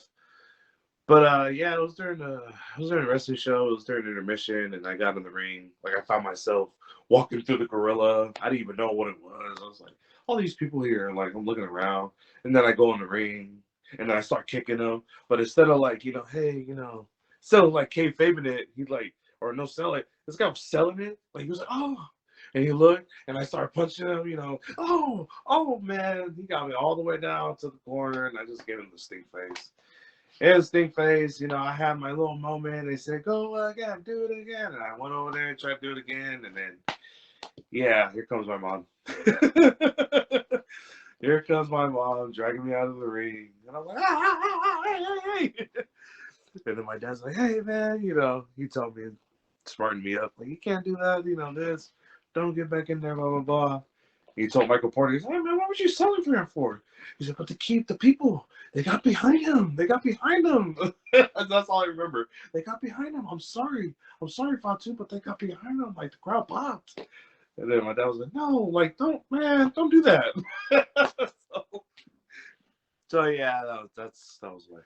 But yeah, it was during a wrestling show. It was during intermission, and I got in the ring. Like I found myself walking through the gorilla. I didn't even know what it was. I was like, all these people here. Like I'm looking around, and then I go in the ring, and then I start kicking them. But instead of like, hey, instead of like kayfabing it, he like or no selling. This guy was selling it. Like he was like, oh. And he looked, and I started punching him, oh man. He got me all the way down to the corner, and I just gave him the stink face. And stink face, I had my little moment. They said, go again, do it again. And I went over there and tried to do it again. And then, yeah, here comes my mom. Here comes my mom dragging me out of the ring. And I'm like, hey. And then my dad's like, hey, man, he told me, smartened me up. Like, you can't do that, this. Don't get back in there, blah, blah, blah. He told Michael Porter, he's like, hey, man, what was you selling for him for? He said, but to keep the people. They got behind him. That's all I remember. They got behind him. I'm sorry, Fatu, but they got behind him. Like, the crowd popped. And then my dad was like, no, like, don't do that. so yeah, that was my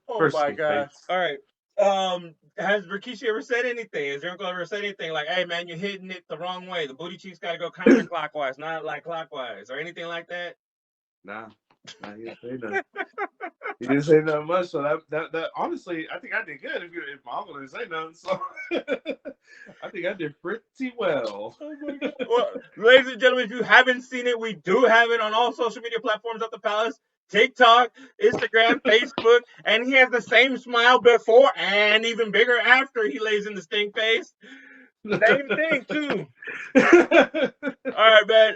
Oh
first
my
stink
gosh.
face.
All right. Has Rikishi ever said anything? Has your uncle ever said anything like, hey man, you're hitting it the wrong way. The booty cheeks gotta go counterclockwise, not like clockwise, or anything like that?
Nah, he didn't say nothing. He didn't say nothing much. So that honestly, I think I did good if my uncle didn't say nothing. So I think I did pretty well.
Oh my God. Well, ladies and gentlemen, if you haven't seen it, we do have it on all social media platforms of the Palace. TikTok, Instagram, Facebook, and he has the same smile before and even bigger after he lays in the stink face. Same thing too. All right, man.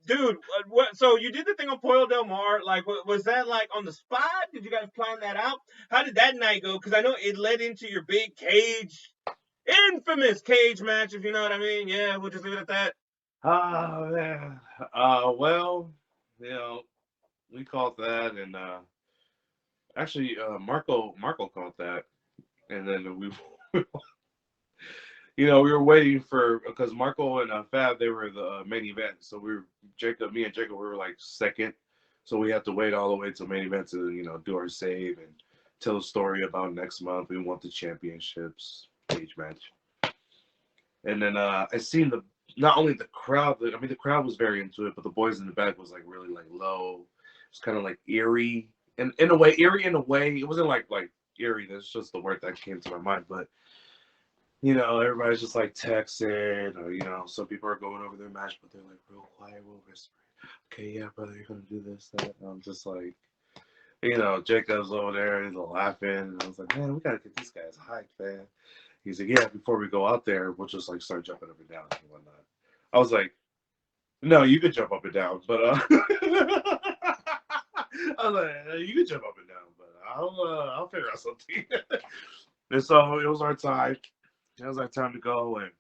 Dude, what? So you did the thing on Pollo Del Mar. Like, was that like on the spot? Did you guys plan that out? How did that night go? Because I know it led into your big infamous cage match. If you know what I mean. Yeah, we'll just leave it at that.
Oh man. Well, you know, we called that, and actually, Marco called that, and then we, we were waiting for because Marco and Fab they were the main event, so me and Jacob, we were like second, so we had to wait all the way to main event to do our save and tell a story about next month. We want the championships cage match, and then I seen not only the crowd, I mean the crowd was very into it, but the boys in the back was like really like low. It's kind of like eerie, and in a way, eerie in a way. It wasn't like eerie. That's just the word that came to my mind, but everybody's just like texting, or some people are going over their match, but they're like real quiet, real whispering. Okay, yeah, brother, you're gonna do this, that. And I'm just like, Jacob's over there, he's laughing, and I was like, man, we gotta get these guys hyped, man. He's like, yeah, before we go out there, we'll just like start jumping up and down and whatnot. I was like, no, you could jump up and down, but I was like, you can jump up and down, but I'll figure out something. And so it was our time. It was our time to go, and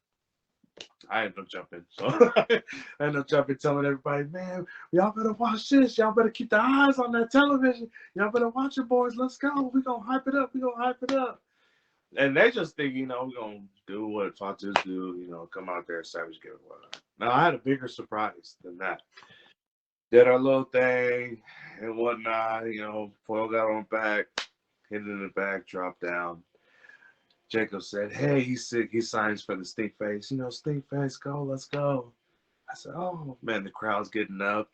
I ended up jumping. So I ended up jumping, telling everybody, man, y'all better watch this. Y'all better keep the eyes on that television. Y'all better watch it, boys. Let's go. We're going to hype it up. We're going to hype it up. And they just think, we're going to do what Fatu do, come out there, savage, get it, whatever. Now, I had a bigger surprise than that. Did our little thing and whatnot, Foil got on back, hit it in the back, dropped down. Jacob said, hey, he's sick. He signs for the Stink Face. Stink Face, go, let's go. I said, oh, man, the crowd's getting up.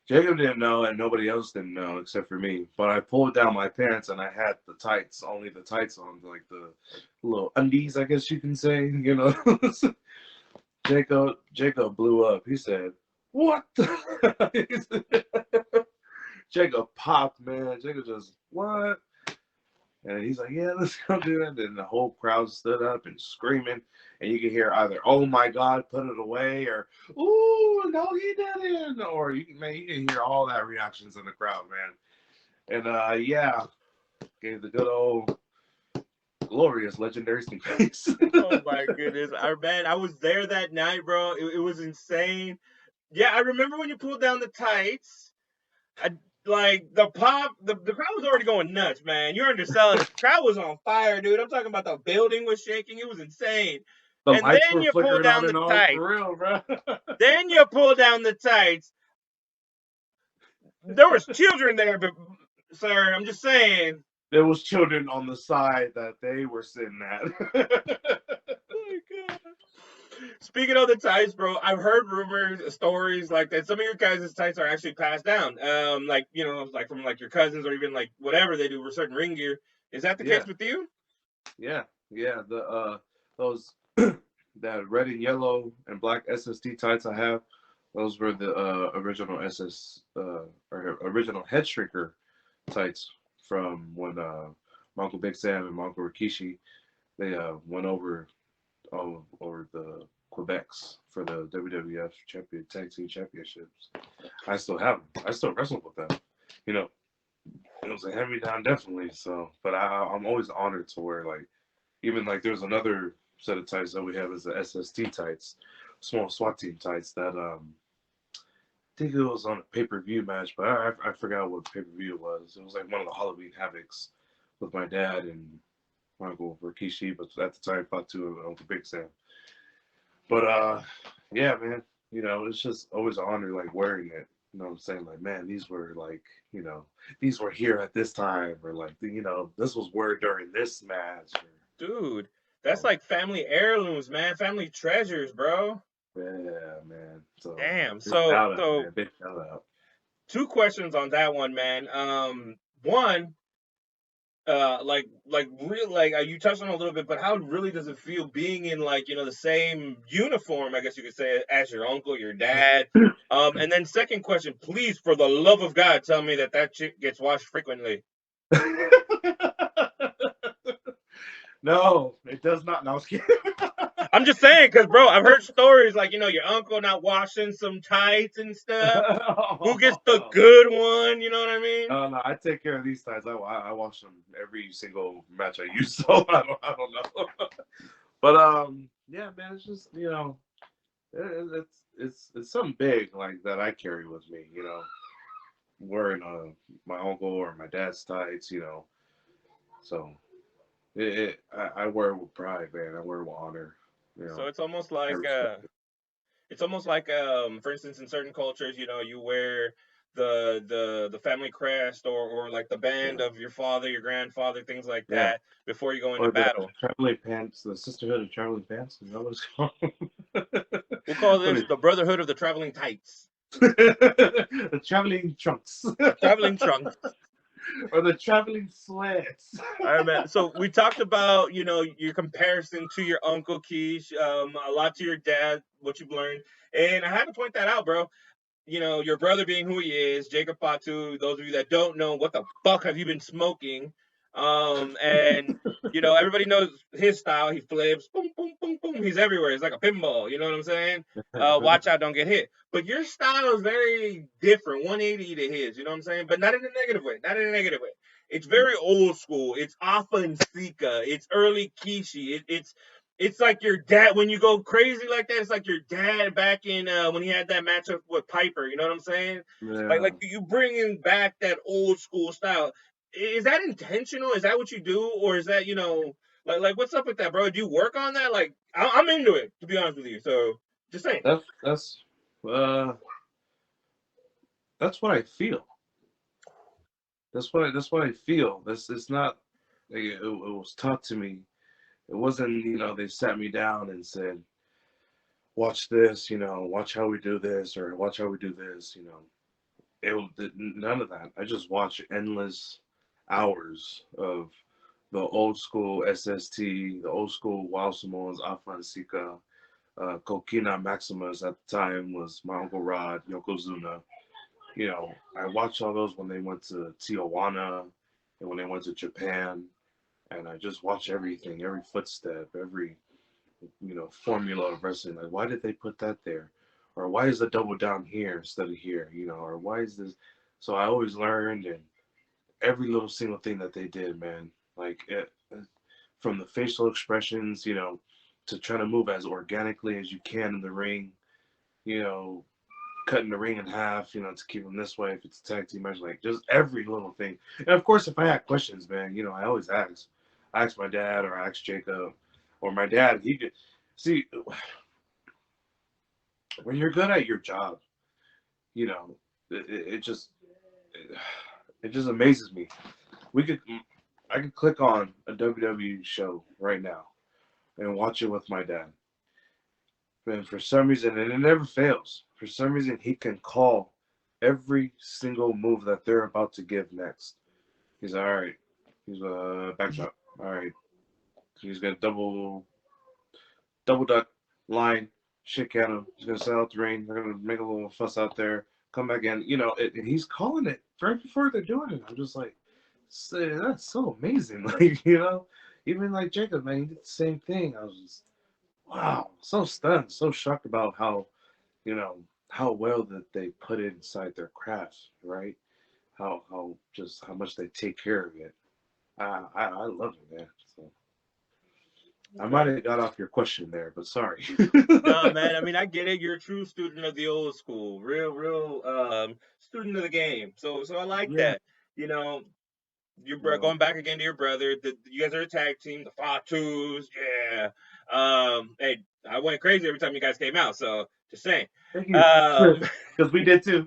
Jacob didn't know, and nobody else didn't know except for me. But I pulled down my pants, and I had the tights, only the tights on, like the little undies, I guess you can say, Jacob blew up. He said, what? Jacob popped, man. Jacob just, what? And he's like, yeah, let's go do it. And the whole crowd stood up and screaming. And you can hear either, oh my God, put it away, or, ooh, no, he didn't. Or you can hear all that reactions in the crowd, man. And yeah, gave the good old glorious legendary Stink Face.
Oh my goodness. I was there that night, bro. It was insane. Yeah, I remember when you pulled down the tights. Like the crowd was already going nuts, man. You're underselling it. The crowd was on fire, dude. I'm talking about the building was shaking. It was insane.
The
And
lights
then
were
you pull
flickering
down
on
the
and on,
tights.
for real, bro.
Then you pull down the tights. There was children there, but sir, I'm just saying.
There was children on the side that they were sitting at.
Oh my God. Speaking of the tights, bro, I've heard rumors, stories like that. Some of your guys' tights are actually passed down. Like like from like your cousins or even like whatever they do for certain ring gear. Is that the case with you?
Yeah. The those that red and yellow and black SST tights I have, those were the original or original head shrinker tights from when my Uncle Big Sam and my Uncle Rikishi they went over the Quebecs for the WWF Tag Team Championships. I still have them. I still wrestle with them. It was a hand-me-down, definitely. So, but I'm always honored to wear like, even like there's another set of tights that we have is the SST tights, small SWAT team tights that I think it was on a pay-per-view match, but I forgot what pay-per-view it was. It was like one of the Halloween Havocs with my dad and my Uncle Rikishi, but at the time Fatu and Uncle Big Sam. But yeah, man, it's just always an honor like wearing it. You know what I'm saying? Like, man, these were like, these were here at this time, or like, this was where during this match.
Dude, that's like family heirlooms, man. Family treasures, bro.
Yeah, man. So
Damn.
big shout out,
So
man. Big shout out.
two questions on that one, man. One, you touched on it a little bit, but how really does it feel being in like the same uniform, I guess you could say, as your uncle, your dad? And then second question, please, for the love of God, tell me that chick gets washed frequently.
No, it does not. No, I was kidding.
I'm just saying, because, bro, I've heard stories like, your uncle not washing some tights and stuff. Who gets the good one? You know what I mean?
No, I take care of these tights. I wash them every single match I use, so I don't know. But yeah, man, it's just It's something big like that I carry with me. Wearing my uncle or my dad's tights. So I wear it with pride, man. I wear it with honor. You
So
know,
it's almost
I
like
respect it.
for instance, in certain cultures, you wear the family crest or like the band
Yeah,
of your father, your grandfather, things like
yeah.
that before you go into
Or the
battle.
traveling pants, the Sisterhood of Traveling Pants. Is that what it's called?
We'll call
What
this
is
the Brotherhood of the Traveling Tights,
the traveling trunks
the traveling trunks.
or the traveling sweats?
All right, man. So we talked about, your comparison to your uncle Keish, a lot to your dad, what you've learned, and I had to point that out, bro. Your brother being who he is, Jacob Fatu. Those of you that don't know, what the fuck have you been smoking? And everybody knows his style. He flips, boom, boom, boom, boom. He's everywhere. He's like a pinball. You know what I'm saying? Watch out, don't get hit. But your style is very different, 180 to his. You know what I'm saying? But not in a negative way. Not in a negative way. It's very old school. It's offensica. It's early Kishi. It's like your dad when you go crazy like that. It's like your dad back in when he had that matchup with Piper. You know what I'm saying? Like
Yeah,
you bringing back that old school style. Is that intentional? Is that what you do, or is that like what's up with that, bro? Do you work on that? Like I'm into it, to be honest with you. So just saying.
that's uh that's what I feel. That's what I feel. It's not. It was taught to me. It wasn't. They sat me down and said, "Watch this." Watch how we do this, or watch how we do this. None of that. I just watch endless hours of the old school SST, the old school Wild Samoans, Afansika, Kokina Maximus at the time was my Uncle Rod, Yokozuna. I watched all those when they went to Tijuana and when they went to Japan. And I just watch everything, every footstep, every, formula of wrestling. Like, why did they put that there? Or why is the double down here instead of here? Or why is this? So I always learned, and every little single thing that they did, man. Like, from the facial expressions, to trying to move as organically as you can in the ring, you know, cutting the ring in half, to keep them this way if it's a tag team match, like just every little thing. And of course, if I had questions, man, I always ask. I ask my dad or I ask Jacob or my dad. He could see when you're good at your job, you know, it just it just amazes me. We could I could click on a WWE show right now and watch it with my dad. And for some reason, and it never fails. For some reason, he can call every single move that they're about to give next. He's all right. He's a back shot. All right. He's gonna double duck line, shit at him. He's gonna set out the ring. They're gonna make a little fuss out there. Come back in. And he's calling it right before they're doing it. I'm just like, that's so amazing. Like, even like Jacob, man, he did the same thing. I was just, wow, so stunned, so shocked about you know, how well that they put it inside their craft, right? How much they take care of it. I love it, man. So I might
Okay.
have got off your question there, but sorry.
No, man. I mean, I get it. You're a true student of the old school, real student of the game. So I like
Yeah.
that. You know,
Well,
going back again to your brother. You guys are a tag team, the Fatus. Yeah. Hey, I went crazy every time you guys came out. So just saying.
thank you,
Um,
because we did too.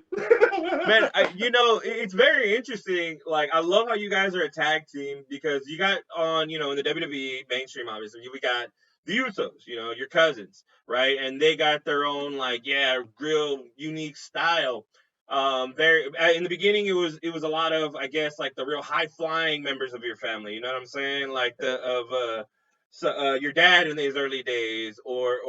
man, it's very interesting. Like, I love how you guys are a tag team because you got on, in the WWE mainstream, obviously, we got the Usos, your cousins, right? And they got their own, like, yeah, real unique style. Very in the beginning, it was a lot of, I guess, like the real high flying members of your family. You know what I'm saying? Like your dad in his early days, or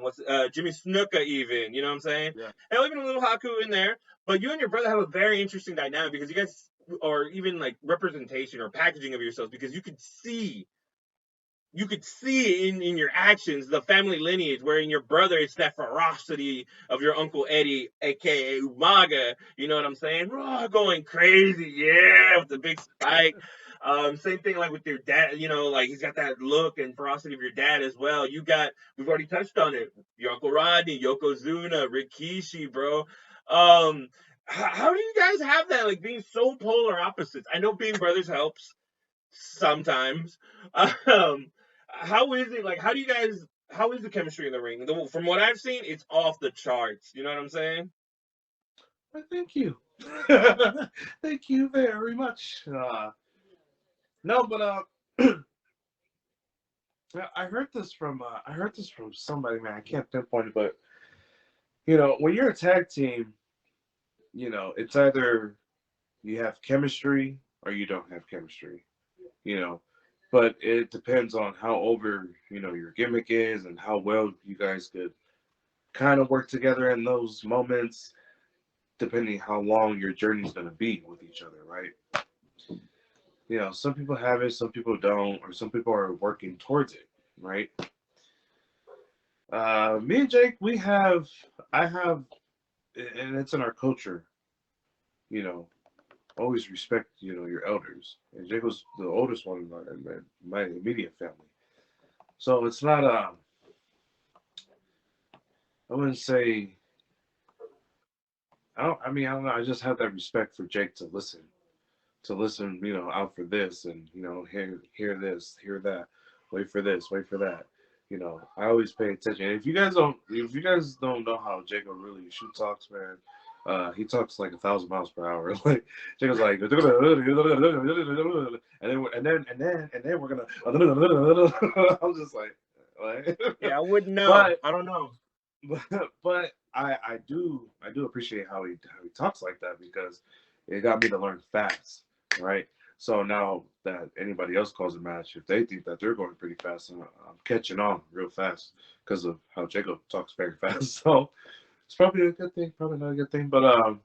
what's Jimmy Snuka, even. You know what I'm saying?
Yeah.
Hell, even a little Haku in there. But you and your brother have a very interesting dynamic because you guys are even like representation or packaging of yourselves because you could see in your actions the family lineage, where in your brother it's that ferocity of your Uncle Eddie, aka Umaga. You know what I'm saying? Raw, going crazy, yeah, with the big spike. Same thing like with your dad, like he's got that look and ferocity of your dad as well. We've already touched on it. Your Uncle Rodney, Yokozuna, Rikishi, bro. How do you guys have that, like being so polar opposites? I know being brothers helps sometimes. How is it? Like, how is the chemistry in the ring? From what I've seen, it's off the charts. You know what I'm saying?
Well, thank you. Thank you very much. No, but I heard this from somebody, man. I can't pinpoint it, but when you're a tag team, it's either you have chemistry or you don't have chemistry. You know, but it depends on how over your gimmick is and how well you guys could kind of work together in those moments, depending how long your journey is going to be with each other, right? Some people have it, some people don't, or some people are working towards it, right? Me and Jake, I have, and it's in our culture, you know, always respect, your elders. And Jake was the oldest one in my immediate family. So it's not, I wouldn't say, I don't know. I just have that respect for Jake to listen, out for this and, hear this, hear that, wait for this, wait for that. I always pay attention. And if you guys don't know how Jacob really shoot talks, man, he talks like 1,000 miles per hour. Like Jacob's like, and then we're gonna. I'm just like,
Yeah, I wouldn't know.
But
I don't know.
but I do appreciate how he talks like that, because it got me to learn fast, right? So now that anybody else calls a match, if they think that they're going pretty fast, I'm catching on real fast because of how Jacob talks very fast. So it's probably a good thing, probably not a good thing, but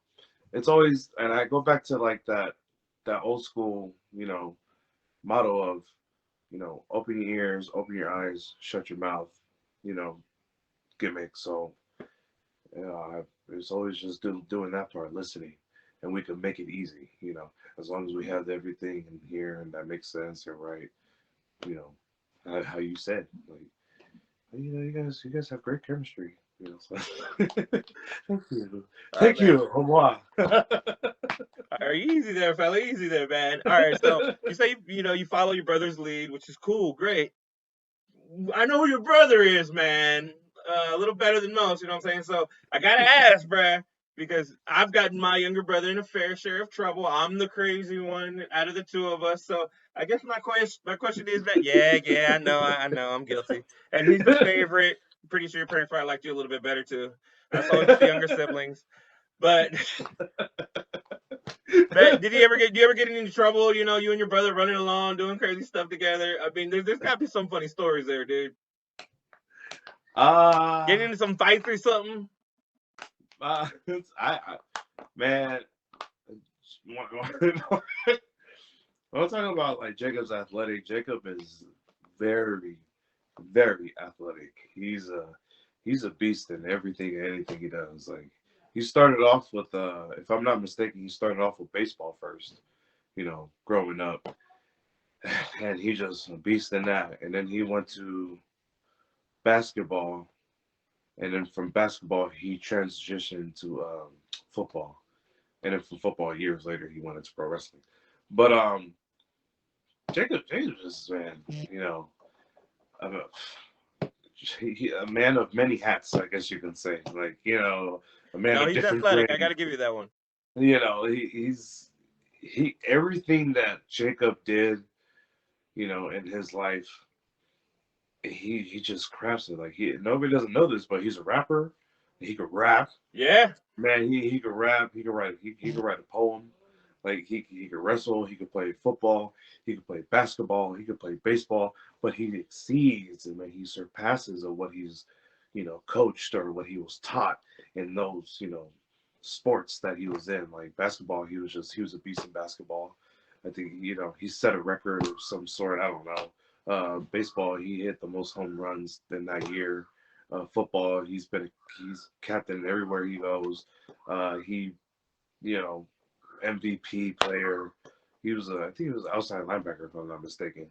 it's always, and I go back to like that old school, motto of, open your ears, open your eyes, shut your mouth, gimmick. So it's always just doing that part, listening, and we can make it easy, as long as we have everything in here and that makes sense and right, how you said, like, you guys have great chemistry, so. Thank you.
All right,
Thank
man.
you. Au revoir.
All right, easy there, fella. Easy there, man. All right, so you say you follow your brother's lead, which is cool, great. I know who your brother is, man. A little better than most, you know what I'm saying? So I gotta ask, bruh, because I've gotten my younger brother in a fair share of trouble. I'm the crazy one out of the two of us. So I guess my question is that yeah, I know, I'm guilty. And he's the favorite. I'm pretty sure your parents probably liked you a little bit better too. That's always just the younger siblings. But man, do you ever get into trouble? You and your brother running along, doing crazy stuff together. I mean, there's got to be some funny stories there, dude. Getting into some fights or something.
Man, I'm talking about like Jacob's athletic. Jacob is very, very athletic. He's a beast in everything and anything he does. Like he started off with, if I'm not mistaken, he started off with baseball first. Growing up, and he's just a beast in that. And then he went to basketball, and then from basketball he transitioned to football, and then from football years later he went into pro wrestling. But Jacob is, man, a, a man of many hats, I guess you can say. Like, a man of
He's
different
athletic. I
things.
got to give you that one.
He everything that Jacob did, in his life, he just crafts it. Like nobody doesn't know this, but he's a rapper. He could rap.
Yeah.
Man, he could rap. He could write a poem. Like he could wrestle. He could play football. He could play basketball. He could play baseball. But he exceeds and he surpasses of what he's, coached or what he was taught in those, sports that he was in. Like basketball, he was a beast in basketball. I think he set a record of some sort. I don't know. Baseball, he hit the most home runs in that year. Football, he's captain everywhere he goes. He, MVP player. He was I think he was an outside linebacker if I'm not mistaken.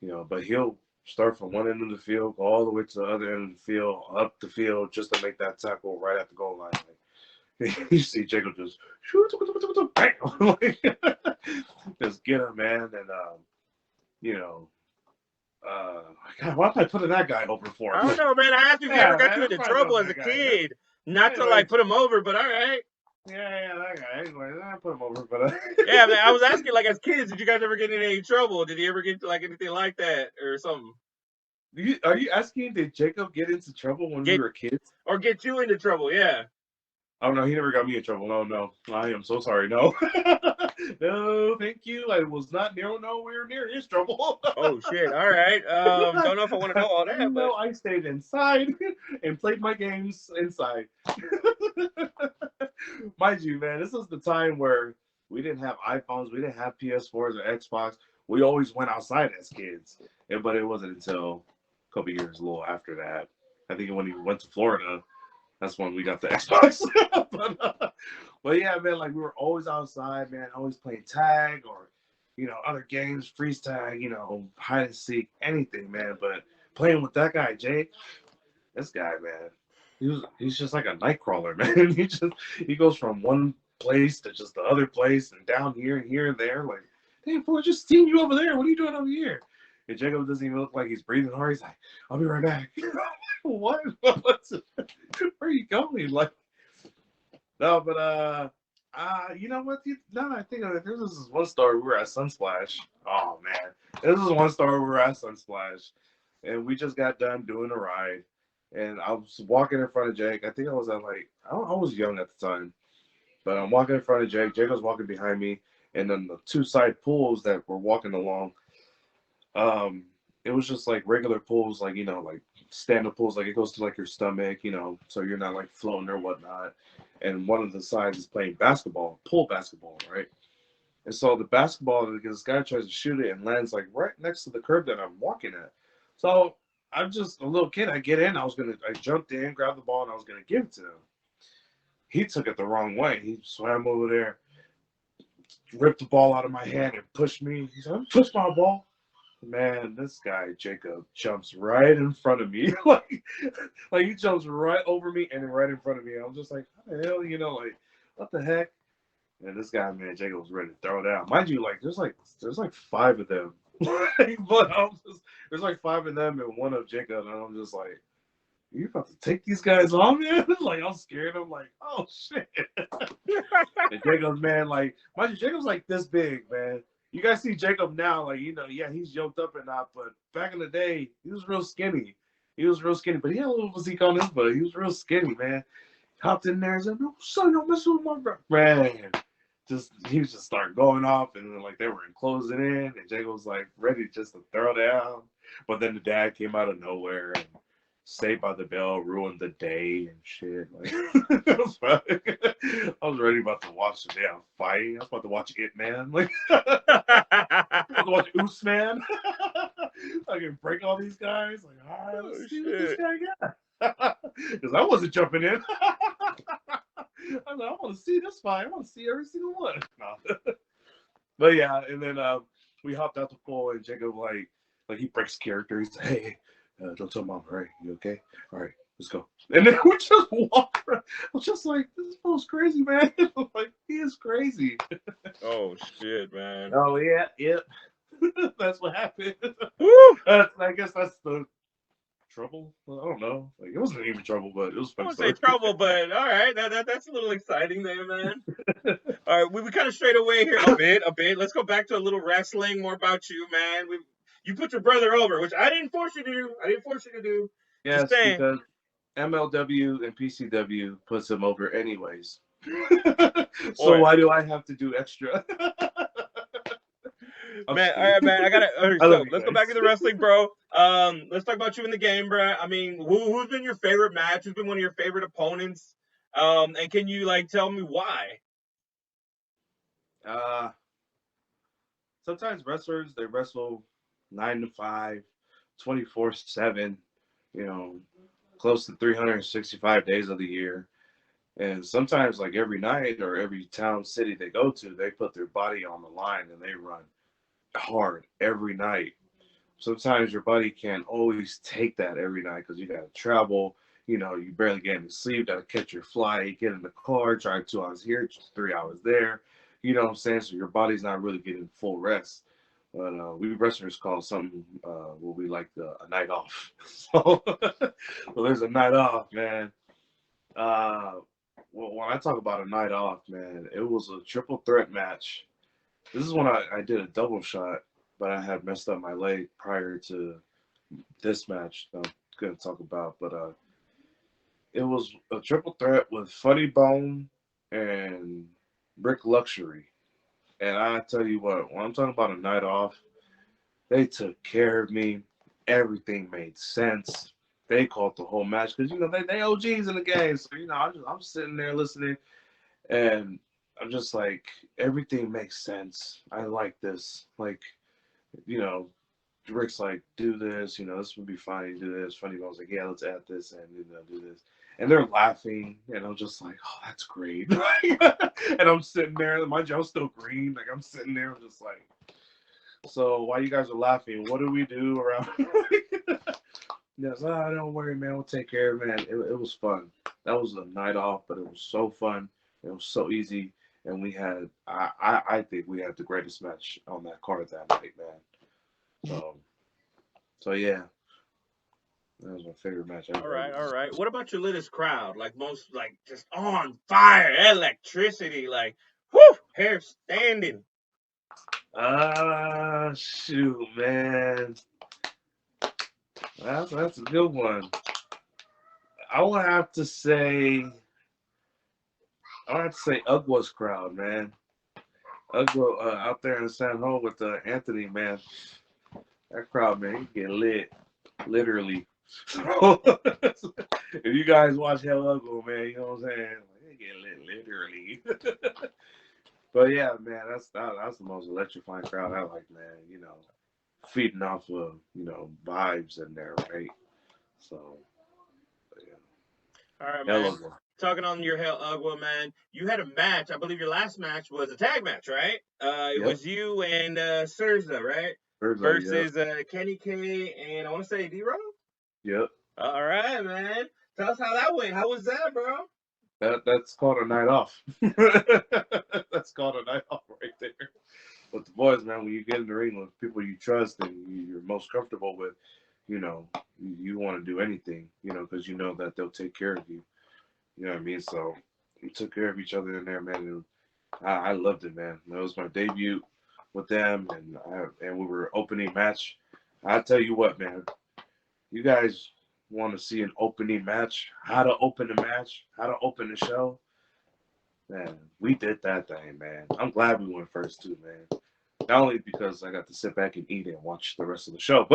But he'll start from one end of the field, go all the way to the other end of the field, up the field, just to make that tackle right at the goal line. Like, you see Jacob just shoot, bang, like, just get him, man, and you know, God, why am I putting that guy over for?
I don't know, man. I asked you if you ever got you
man,
into
that's probably
trouble as
that
a
guy.
kid. Not to
Anyway,
like put him over, but all right.
yeah, that guy. Anyway, I put him over, but
Yeah, man. I was asking, like, as kids, did you guys ever get in any trouble? Did you ever get like anything like that or something?
Are you asking, did Jacob get into trouble when we were kids?
Or get you into trouble? Yeah.
Oh no, he never got me in trouble. No. I am so sorry. No. No, thank you. I was not nowhere near his trouble.
Oh shit. All right. Don't know if I want to know all that, but
I stayed inside and played my games inside. Mind you, man, this was the time where we didn't have iPhones, we didn't have PS4s or Xbox. We always went outside as kids. But it wasn't until a couple years, a little after that. I think when we went to Florida, that's when we got the Xbox. but yeah, man, like we were always outside, man, always playing tag or, other games, freeze tag, hide and seek, anything, man. But playing with that guy, Jake, this guy, man, he's just like a night crawler, man. He goes from one place to just the other place and down here and here and there. Like, hey, boy, I just seen you over there. What are you doing over here? And Jacob doesn't even look like he's breathing hard. He's like, I'll be right back. What? Where are you going? Like, no, but you know what? Now that I think of it, there's this one story we were at Sunsplash. Oh man, this is one story we were at Sunsplash, and we just got done doing a ride, and I was walking in front of Jake. I think I was at I was young at the time, but I'm walking in front of Jake. Jake was walking behind me, and then the two side pools that were walking along. It was just like regular pools, like like stand-up pools, like it goes to like your stomach, so you're not like floating or whatnot. And one of the sides is playing basketball, pool basketball, right? And so the basketball, this guy tries to shoot it and lands like right next to the curb that I'm walking at. So I'm just a little kid. I get in, I jumped in, grabbed the ball, and I was gonna give it to him. He took it the wrong way. He swam over there, ripped the ball out of my hand, and pushed me. He said, "Push my ball." Man, this guy Jacob jumps right in front of me, like he jumps right over me and then right in front of me. I'm just like, how the hell, like what the heck? And this guy, man, Jacob was ready to throw down. Mind you, like there's like five of them, but there's like five of them and one of Jacob, and I'm just like, you about to take these guys on, man? Like I'm scared. I'm like, oh shit. And Jacob's, man, like mind you, Jacob's like this big, man. You guys see Jacob now, like, yeah, he's yoked up and not, but back in the day, he was real skinny. But he had a little physique on his butt. He was real skinny, man. Hopped in there and said, no, son, don't mess with my bro. Man, he was just start going off, and then, like, they were closing in, and Jacob was, like, ready just to throw down. But then the dad came out of nowhere, and Saved by the Bell ruined the day and shit. Like, I was ready about to watch the damn fight. I was about to watch It Man. Like, I was about to watch Usman. I can break all these guys. Like, all right, let's see what this guy got. Because I wasn't jumping in. I was like, I want to see this fight. I want to see every single one. No. But yeah, and then we hopped out the pool, and Jacob like he breaks character. He's like, hey. Don't tell mom, all right? You okay? All right, let's go. And then we just walk around. I was just like, this fool's crazy, man. Like, he is crazy.
Oh shit, man.
Oh yeah, yep. That's what happened.
Woo!
I guess that's the trouble. I don't know. Like it wasn't even trouble, but it was
I
fun.
wouldn't say trouble, but all right, that's a little exciting there, man. All right, we kind of strayed away here a bit. Let's go back to a little wrestling. More about you, man. You put your brother over, which I didn't force you to do.
Yes,
Just saying.
because MLW and PCW puts him over anyways. So why do I have to do extra?
Man, all right, man. So let's go back to the wrestling, bro. Let's talk about you in the game, bro. I mean, who's been your favorite match? Who's been one of your favorite opponents? And can you tell me why?
Sometimes wrestlers, they wrestle 9 to 5, 24/7, close to 365 days of the year. And sometimes, like every night or every town, city they go to, they put their body on the line and they run hard every night. Sometimes your body can't always take that every night because you got to travel. You barely get any sleep, got to catch your flight, get in the car, drive 2 hours here, 3 hours there. You know what I'm saying? So your body's not really getting full rest. But we wrestlers call something what we like a night off. So, well, there's a night off, man. Uh, well, when I talk about a night off, man, it was a triple threat match. This is when I did a double shot, but I had messed up my leg prior to this match. I'm gonna talk about, but it was a triple threat with Funny Bone and Brick Luxury. And I tell you what, when I'm talking about a night off, they took care of me. Everything made sense. They called the whole match because they OGs in the game. So I'm sitting there listening, and I'm just like, everything makes sense. I like this. Like, you know, Rick's like, do this. This would be fine. Do this. Funny Bone's like, yeah, let's add this and do this. And they're laughing, and I'm just like, oh, that's great. And I'm sitting there, mind you, I'm still green. Like I'm sitting there, I'm just like, so while you guys are laughing, what do we do around? Yes, don't worry, man. We'll take care of it, man. It was fun. That was a night off, but it was so fun. It was so easy, and we had. I think we had the greatest match on that card that night, man. So yeah, that was my favorite match ever.
All right. What about your latest crowd? Like most, like just on fire, electricity, like whoo, hair standing.
Shoot, man. That's a good one. I would have to say. Ugwa's crowd, man. Ugwa out there in San Jose with Anthony, man. That crowd, man, he get lit, literally. So, if you guys watch Hell Ugwa, man, you know what I'm saying? They get lit, literally. But yeah, man, that's the most electrifying crowd I like, man. Feeding off of vibes in there, right? So yeah,
All right,
Hell
man.
Ugwa.
Talking on your Hell Ugwa, man. You had a match. I believe your last match was a tag match, right? It
Yep.
was you and Surza, right?
Yep.
Versus Kenny K and I want to say D-Ro.
Yep.
All right, man. Tell us how that went. How was that, bro?
That's called a night off. That's called a night off right there. But the boys, man, when you get in the ring with people you trust and you're most comfortable with, you want to do anything, because you know that they'll take care of you. You know what I mean? So we took care of each other in there, man. And I loved it, man. That was my debut with them, and we were opening match. I tell you what, man, you guys want to see an opening match, how to open a match, how to open a show, man, we did that thing, man. I'm glad we went first too, man. Not only because I got to sit back and eat and watch the rest of the show,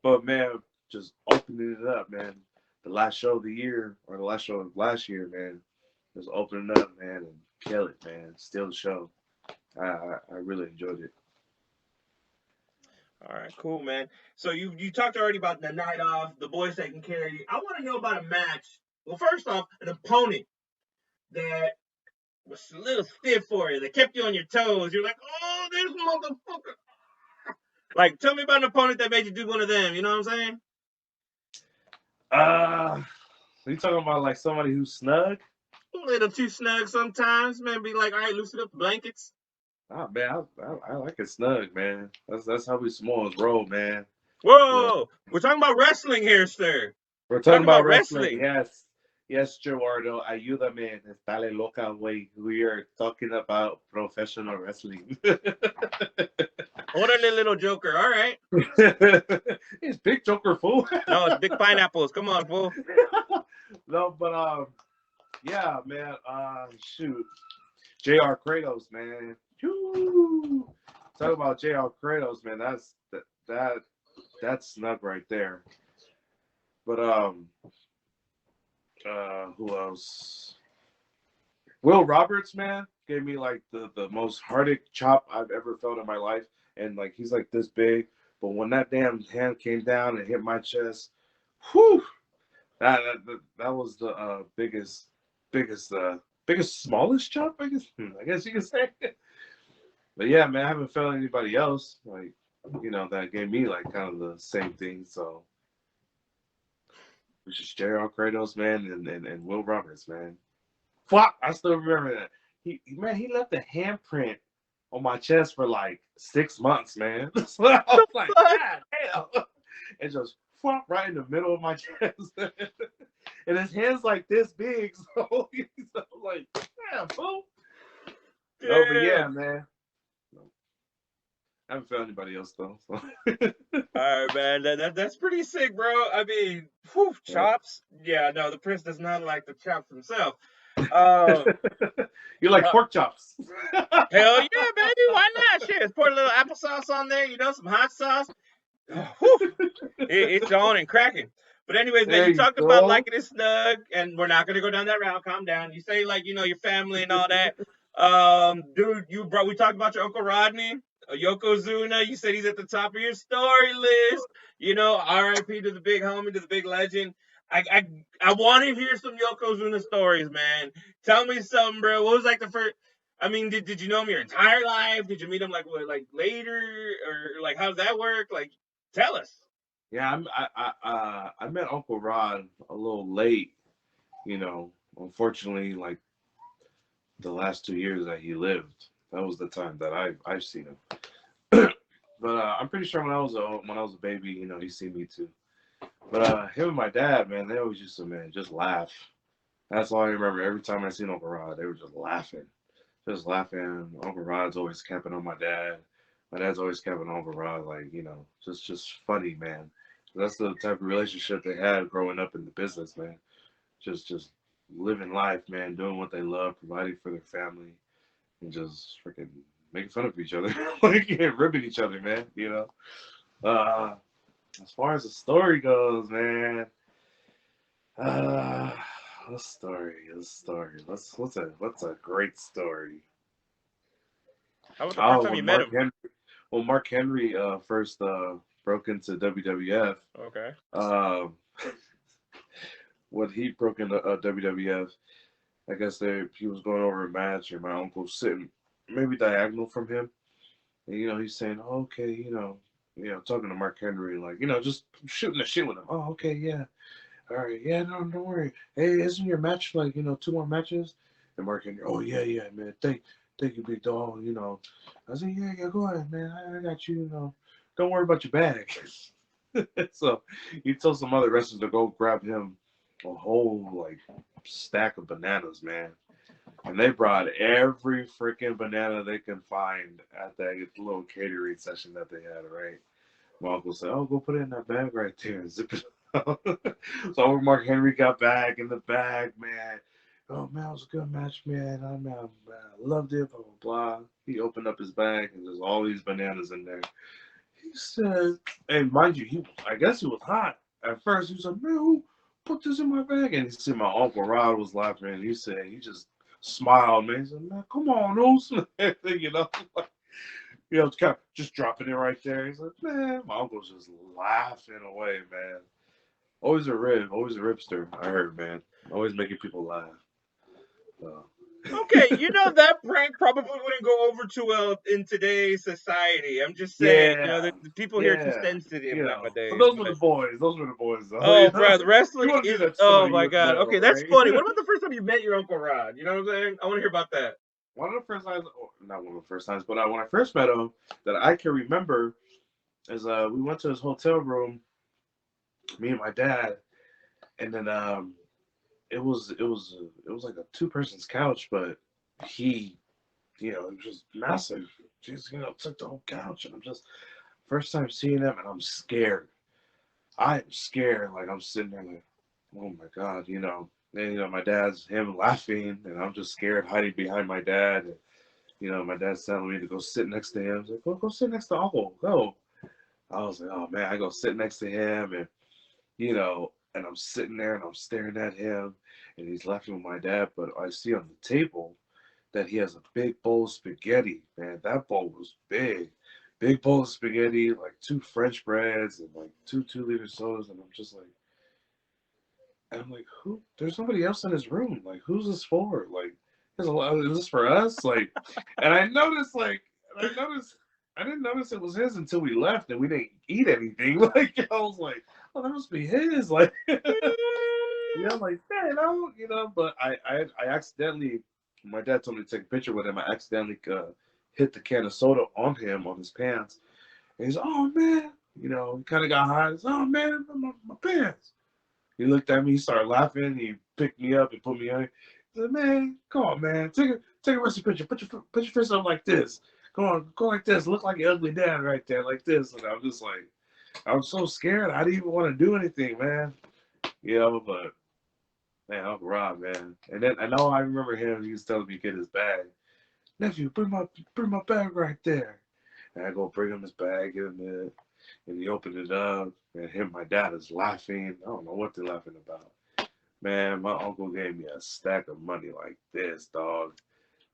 but man, just opening it up, man. The last show of the year or the last show of last year, man, just open it up, man, and kill it, man. Steal the show. I really enjoyed it.
All right, cool, man. So you talked already about the night off, the boys taking care of you. I want to know about a match. Well, first off, an opponent that was a little stiff for you, that kept you on your toes. You're like, oh, this motherfucker. Like, tell me about an opponent that made you do one of them. You know what I'm saying?
You talking about like somebody who's snug?
A little too snug sometimes. Maybe like, all right, loosen up the blankets.
Ah, man, I like it snug, man. That's how we Samoans roll, man.
Whoa, we're talking about wrestling here, sir.
We're talking about
wrestling.
Yes, Gerardo. Ayúdame. Dale loca, way. We are talking about professional wrestling.
Orderly little Joker. All right.
It's Big Joker, fool.
No, it's big pineapples. Come on, fool.
No, but yeah, man. Shoot, Jr. Kratos, man. Woo. Talk about Jr. Kratos, man. That's snug right there. But who else? Will Roberts, man, gave me like the most heartache chop I've ever felt in my life. And like he's like this big, but when that damn hand came down and hit my chest, whew, that was the biggest biggest smallest chop, I guess you could say. But yeah, man, I haven't felt anybody else like, that gave me like kind of the same thing. So it's just J.R. Kratos, man, and Will Roberts, man. Fuck, I still remember that. He left a handprint on my chest for like 6 months, man. So I was like, God damn. It just flop right in the middle of my chest. And his hand's like this big. So he's like, damn, fool. No, but yeah, man. I haven't found anybody else though. So.
All right, man. That's pretty sick, bro. I mean, whew, chops. Yeah, no, the prince does not like the chops himself.
You like pork chops?
Hell yeah, baby. Why not? Shit, pour a little applesauce on there. Some hot sauce. It's on and cracking. But anyways, man,
There
you
you
talked about
go.
liking it snug, and we're not gonna go down that route. Calm down. You say like your family and all that. Dude, we talked about your Uncle Rodney, Yokozuna. You said he's at the top of your story list. R.I.P. to the big homie, to the big legend. I want to hear some Yokozuna stories, man. Tell me something, bro. What was like the first? I mean, did you know him your entire life? Did you meet him like later, or like how does that work? Like, tell us.
Yeah, I met Uncle Rod a little late, Unfortunately, like the last 2 years that he lived, that was the time that I've seen him. But I'm pretty sure when I was a baby, he's seen me too. But him and my dad, man, they always used to just laugh. That's all I remember. Every time I seen Uncle Rod, they were just laughing. Uncle Rod's always camping on my dad. My dad's always camping on Uncle Rod, like, just funny, man. That's the type of relationship they had growing up in the business, man. Just living life, man, doing what they love, providing for their family, and just freaking making fun of each other, like ripping each other, man. As far as the story goes, man. What's story? What's a great story?
How was the first time you
When
met him?
Mark Henry first broke into WWF.
Okay.
When he broke into WWF, I guess he was going over a match, and my uncle's sitting maybe diagonal from him, and he's saying, oh, okay, talking to Mark Henry, like just shooting the shit with him. Oh, okay, yeah, all right, yeah, no, don't worry. Hey, isn't your match like 2 more matches? And Mark Henry, oh yeah, man, thank you, big dog. I said, yeah, go ahead, man, I got you. Don't worry about your bag. So he told some other wrestlers to go grab him a whole like stack of bananas, man. And they brought every freaking banana they can find at that little catering session that they had, right? My uncle said, oh, go put it in that bag right there and zip it up. So when Mark Henry got back in the bag, man. Oh, man, it was a good match, man. I loved it, blah, blah, blah. He opened up his bag and there's all these bananas in there. He said, and mind you, I guess he was hot. At first, he was like, man, who put this in my bag? And he said, my Uncle Rod was laughing. And he said, he just smiled, man. He said, man, come on, Oos. Kind of just dropping it right there. He's like, man, my uncle's just laughing away, man. Always a ripster, I heard, man. Always making people laugh.
Okay, that prank probably wouldn't go over too well in today's society. I'm just saying, the people here are too sensitive nowadays.
But those were the boys. Though.
Oh, bro, the wrestling
You want to
is.
do that
Oh
somebody
my
you
God.
know,
Okay, that's
right?
funny. What about the first time you met your Uncle Rod? You know what I'm saying? I want to hear about that.
One of the first times, not one of the first times, but when I first met him, that I can remember, is we went to his hotel room, me and my dad, and then it was like a 2-person's couch, but he, it was just massive. Just took the whole couch, and I'm just first time seeing him, and I'm scared. I am scared. Like I'm sitting there, like, oh my God, And my dad's him laughing, and I'm just scared, hiding behind my dad. And my dad's telling me to go sit next to him. He's like, go sit next to Uncle. Go. I was like, oh man, I go sit next to him, and and I'm sitting there and I'm staring at him, and he's laughing with my dad. But I see on the table that he has a big bowl of spaghetti. Man, that bowl was big. Big bowl of spaghetti, like 2 French breads and like 2 2-liter sodas, and I'm just like, And I'm like, who? There's nobody else in his room. Like, who's this for? Like, is this for us? Like, and I noticed, I didn't notice it was his until we left and we didn't eat anything. Like, I was like, oh, that must be his. Like, yeah, I'm like, man, but I accidentally, my dad told me to take a picture with him. I accidentally hit the can of soda on him on his pants. And he's, oh man, he kind of got hot. He's, oh man, my pants. He looked at me, he started laughing, he picked me up and put me on. He said, man, come on, man. Take a rest picture. Put your fist up like this. Come on, go like this. Look like your ugly dad right there, like this. And I'm just like, I was so scared. I didn't even want to do anything, man. But man, Uncle Rob, man. And then I know I remember him, he was telling me to get his bag. Nephew, bring my bag right there. And I go bring him his bag, give him it. And he opened it up, and my dad is laughing. I don't know what they're laughing about. Man, my uncle gave me a stack of money like this, dog.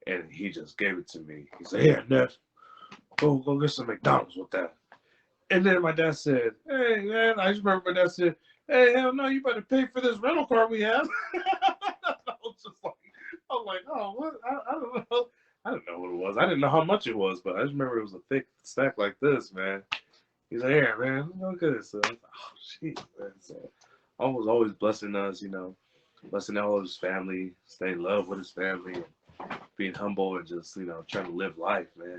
And he just gave it to me. He said, here, Neff, go get some McDonald's with that. And then my dad said, hey, man, I just remember my dad said, hey, hell no, you better pay for this rental car we have. I was like, oh, what? I don't know. I didn't know what it was. I didn't know how much it was, but I just remember it was a thick stack like this, man. He's like, here, man, look at this. So I was like, oh, shit, man. So I was always blessing us, blessing all of his family, staying in love with his family, and being humble and just, trying to live life, man.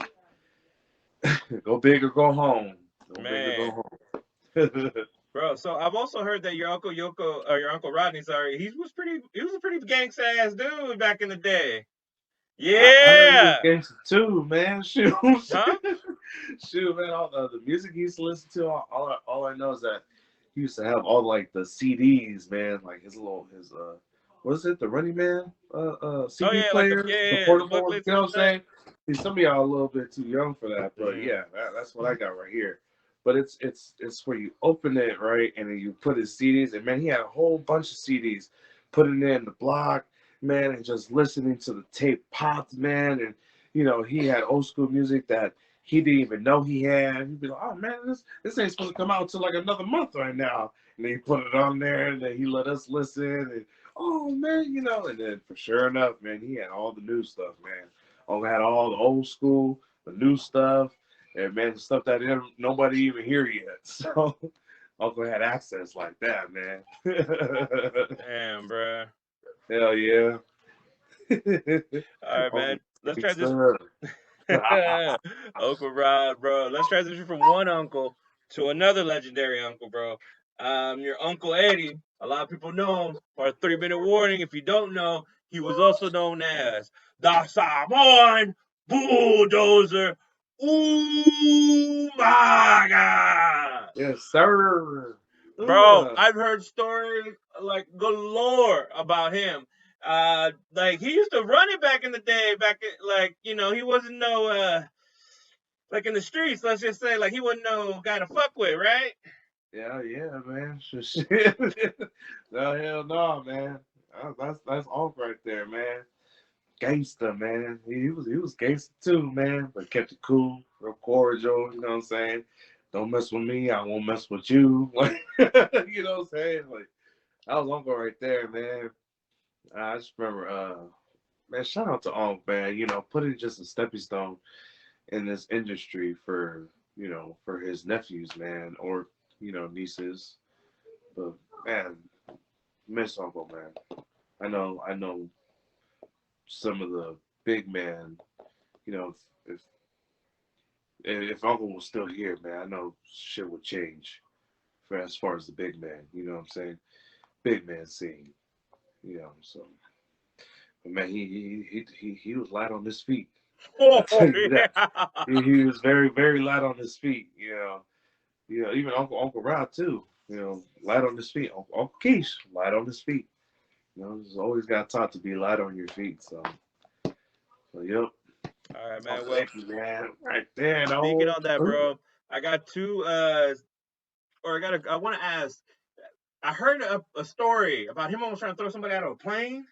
Go big or go home. Go big or go home.
Bro, so I've also heard that your uncle Yoko, or your uncle Rodney, sorry, he was a pretty gangsta ass dude back in the day.
I heard he was
Yeah.
gangster too, man. Shoot.
Huh?
Shoot, man. All the music he used to listen to, all I know is that he used to have all like the CDs, man. Like his what is it, the Running Man CD
Oh yeah, like
players, the
the
portable ones,
booklets
you
and
know what I'm
stuff.
saying? See, some of y'all a little bit too young for that, but
Mm.
yeah, that's what I got right here. But it's where you open it, right, and then you put his CDs, and man, he had a whole bunch of CDs, putting it in the block, man, and just listening to the tape popped, man, and he had old school music that he didn't even know he had. He'd be like, oh man, this ain't supposed to come out until like another month right now. And then he put it on there, and then he let us listen, and oh man, and then for sure enough, man, he had all the new stuff, man. Oh, had all the old school, the new stuff, and man, the stuff that nobody even hear yet. So Uncle had access like that, man.
Damn, bro.
Hell yeah.
All right, man.
Uncle
Let's transition.
Gangsta.
Uncle Rod, bro. Let's transition from one uncle to another legendary uncle, bro. Your Uncle Eddie. A lot of people know him for a 3-minute warning. If you don't know, he was also known as the Samoan Bulldozer. Ooh my God.
Yes, sir.
Bro, I've heard stories like galore about him. Like he used to run it back in the day, he wasn't no like in the streets, let's just say, like he wasn't no guy to fuck with, right?
Yeah, man. Shit. No, hell no, man. That's off right there, man. Gangster, man. He was gangster too, man. But kept it cool, real cordial. You know what I'm saying? Don't mess with me, I won't mess with you. Like, you know what I'm saying? Like, that was Uncle right there, man. I just remember, man. Shout out to Uncle, man. Putting just a stepping stone in this industry for his nephews, man, or nieces. But man, miss Uncle, man. I know some of the big man. If if Uncle was still here, man, I know shit would change for as far as the big man. You know what I'm saying? Big man scene. So. But man, he was light on his feet.
Oh
I tell you that.
yeah.
He was very, very light on his feet. Even Uncle Rod too. Light on his feet. Uncle Keish, light on his feet. Just always got taught to be light on your feet. So yep.
All right, man.
Uncle
Well,
Eddie, man, right there.
speaking
No.
on that, bro, I got two I want to ask. I heard a story about him almost trying to throw somebody out of a plane.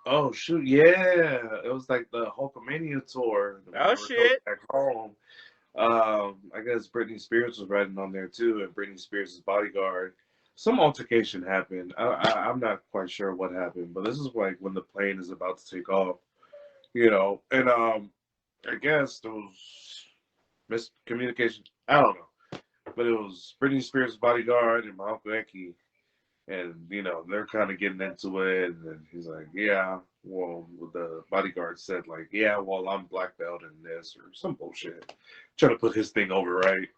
Oh shoot, yeah. It was like the Hulkamania tour. When
Oh
they were coming
shit.
back home. I guess Britney Spears was riding on there too, and Britney Spears' bodyguard some altercation happened. I'm not quite sure what happened, but this is like when the plane is about to take off, and I guess there was miscommunication. I don't know, but it was Britney Spears' bodyguard and my uncle Eki, and they're kind of getting into it, and then he's like, yeah, well, the bodyguard said like, yeah, well, I'm black belt in this or some bullshit, trying to put his thing over, right?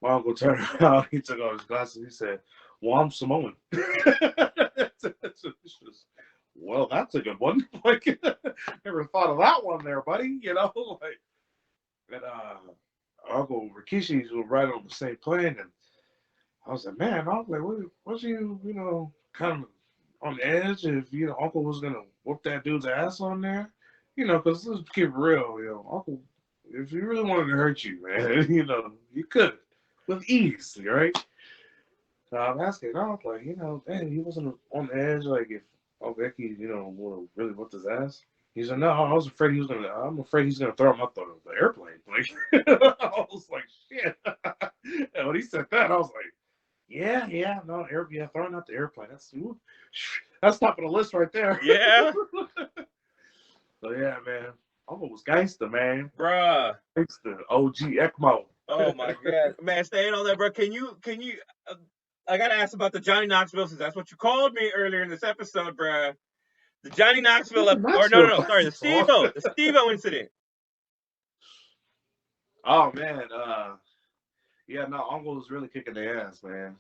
My uncle turned around, he took off his glasses, he said, well, I'm Samoan. Well, that's a good one. Like, never thought of that one there, buddy. Like, and Uncle Rikishi was right on the same plane, and I was like, man, I was like, was you, kind of on the edge if Uncle was gonna whoop that dude's ass on there, because let's keep it real, Uncle, if he really wanted to hurt you, man, you could with ease, right? So I'm asking, I was like, dang, he wasn't on the edge, like if Becky, would have really whooped his ass. He said, no, I'm afraid he's gonna throw him out the airplane. Like, I was like, shit. And when he said that, I was like, yeah, no, throwing out the airplane. That's top of the list right there.
Yeah.
So yeah, man, Uncle was gangster, man.
Bruh.
Gangster, OG ECMO.
Oh my god, man, staying on that, bro. Can you? I gotta ask about the Johnny Knoxville, since that's what you called me earlier in this episode, bruh. The Johnny Knoxville, no, sorry, the Steve-O incident.
Oh man, yeah, no, Uncle was really kicking their ass, man.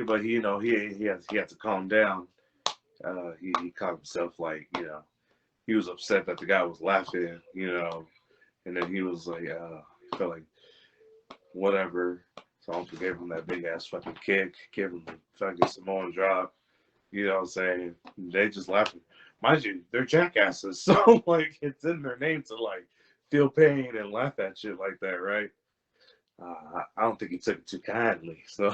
But he had to calm down. He caught himself like, he was upset that the guy was laughing, and then he was like, he felt like whatever. So Uncle gave him that big ass fucking kick, gave him the fucking Samoan drop. You know what I'm saying? They just laughing. Mind you, they're jackasses, so like it's in their name to like feel pain and laugh at shit like that, right? I don't think he took it too kindly. So,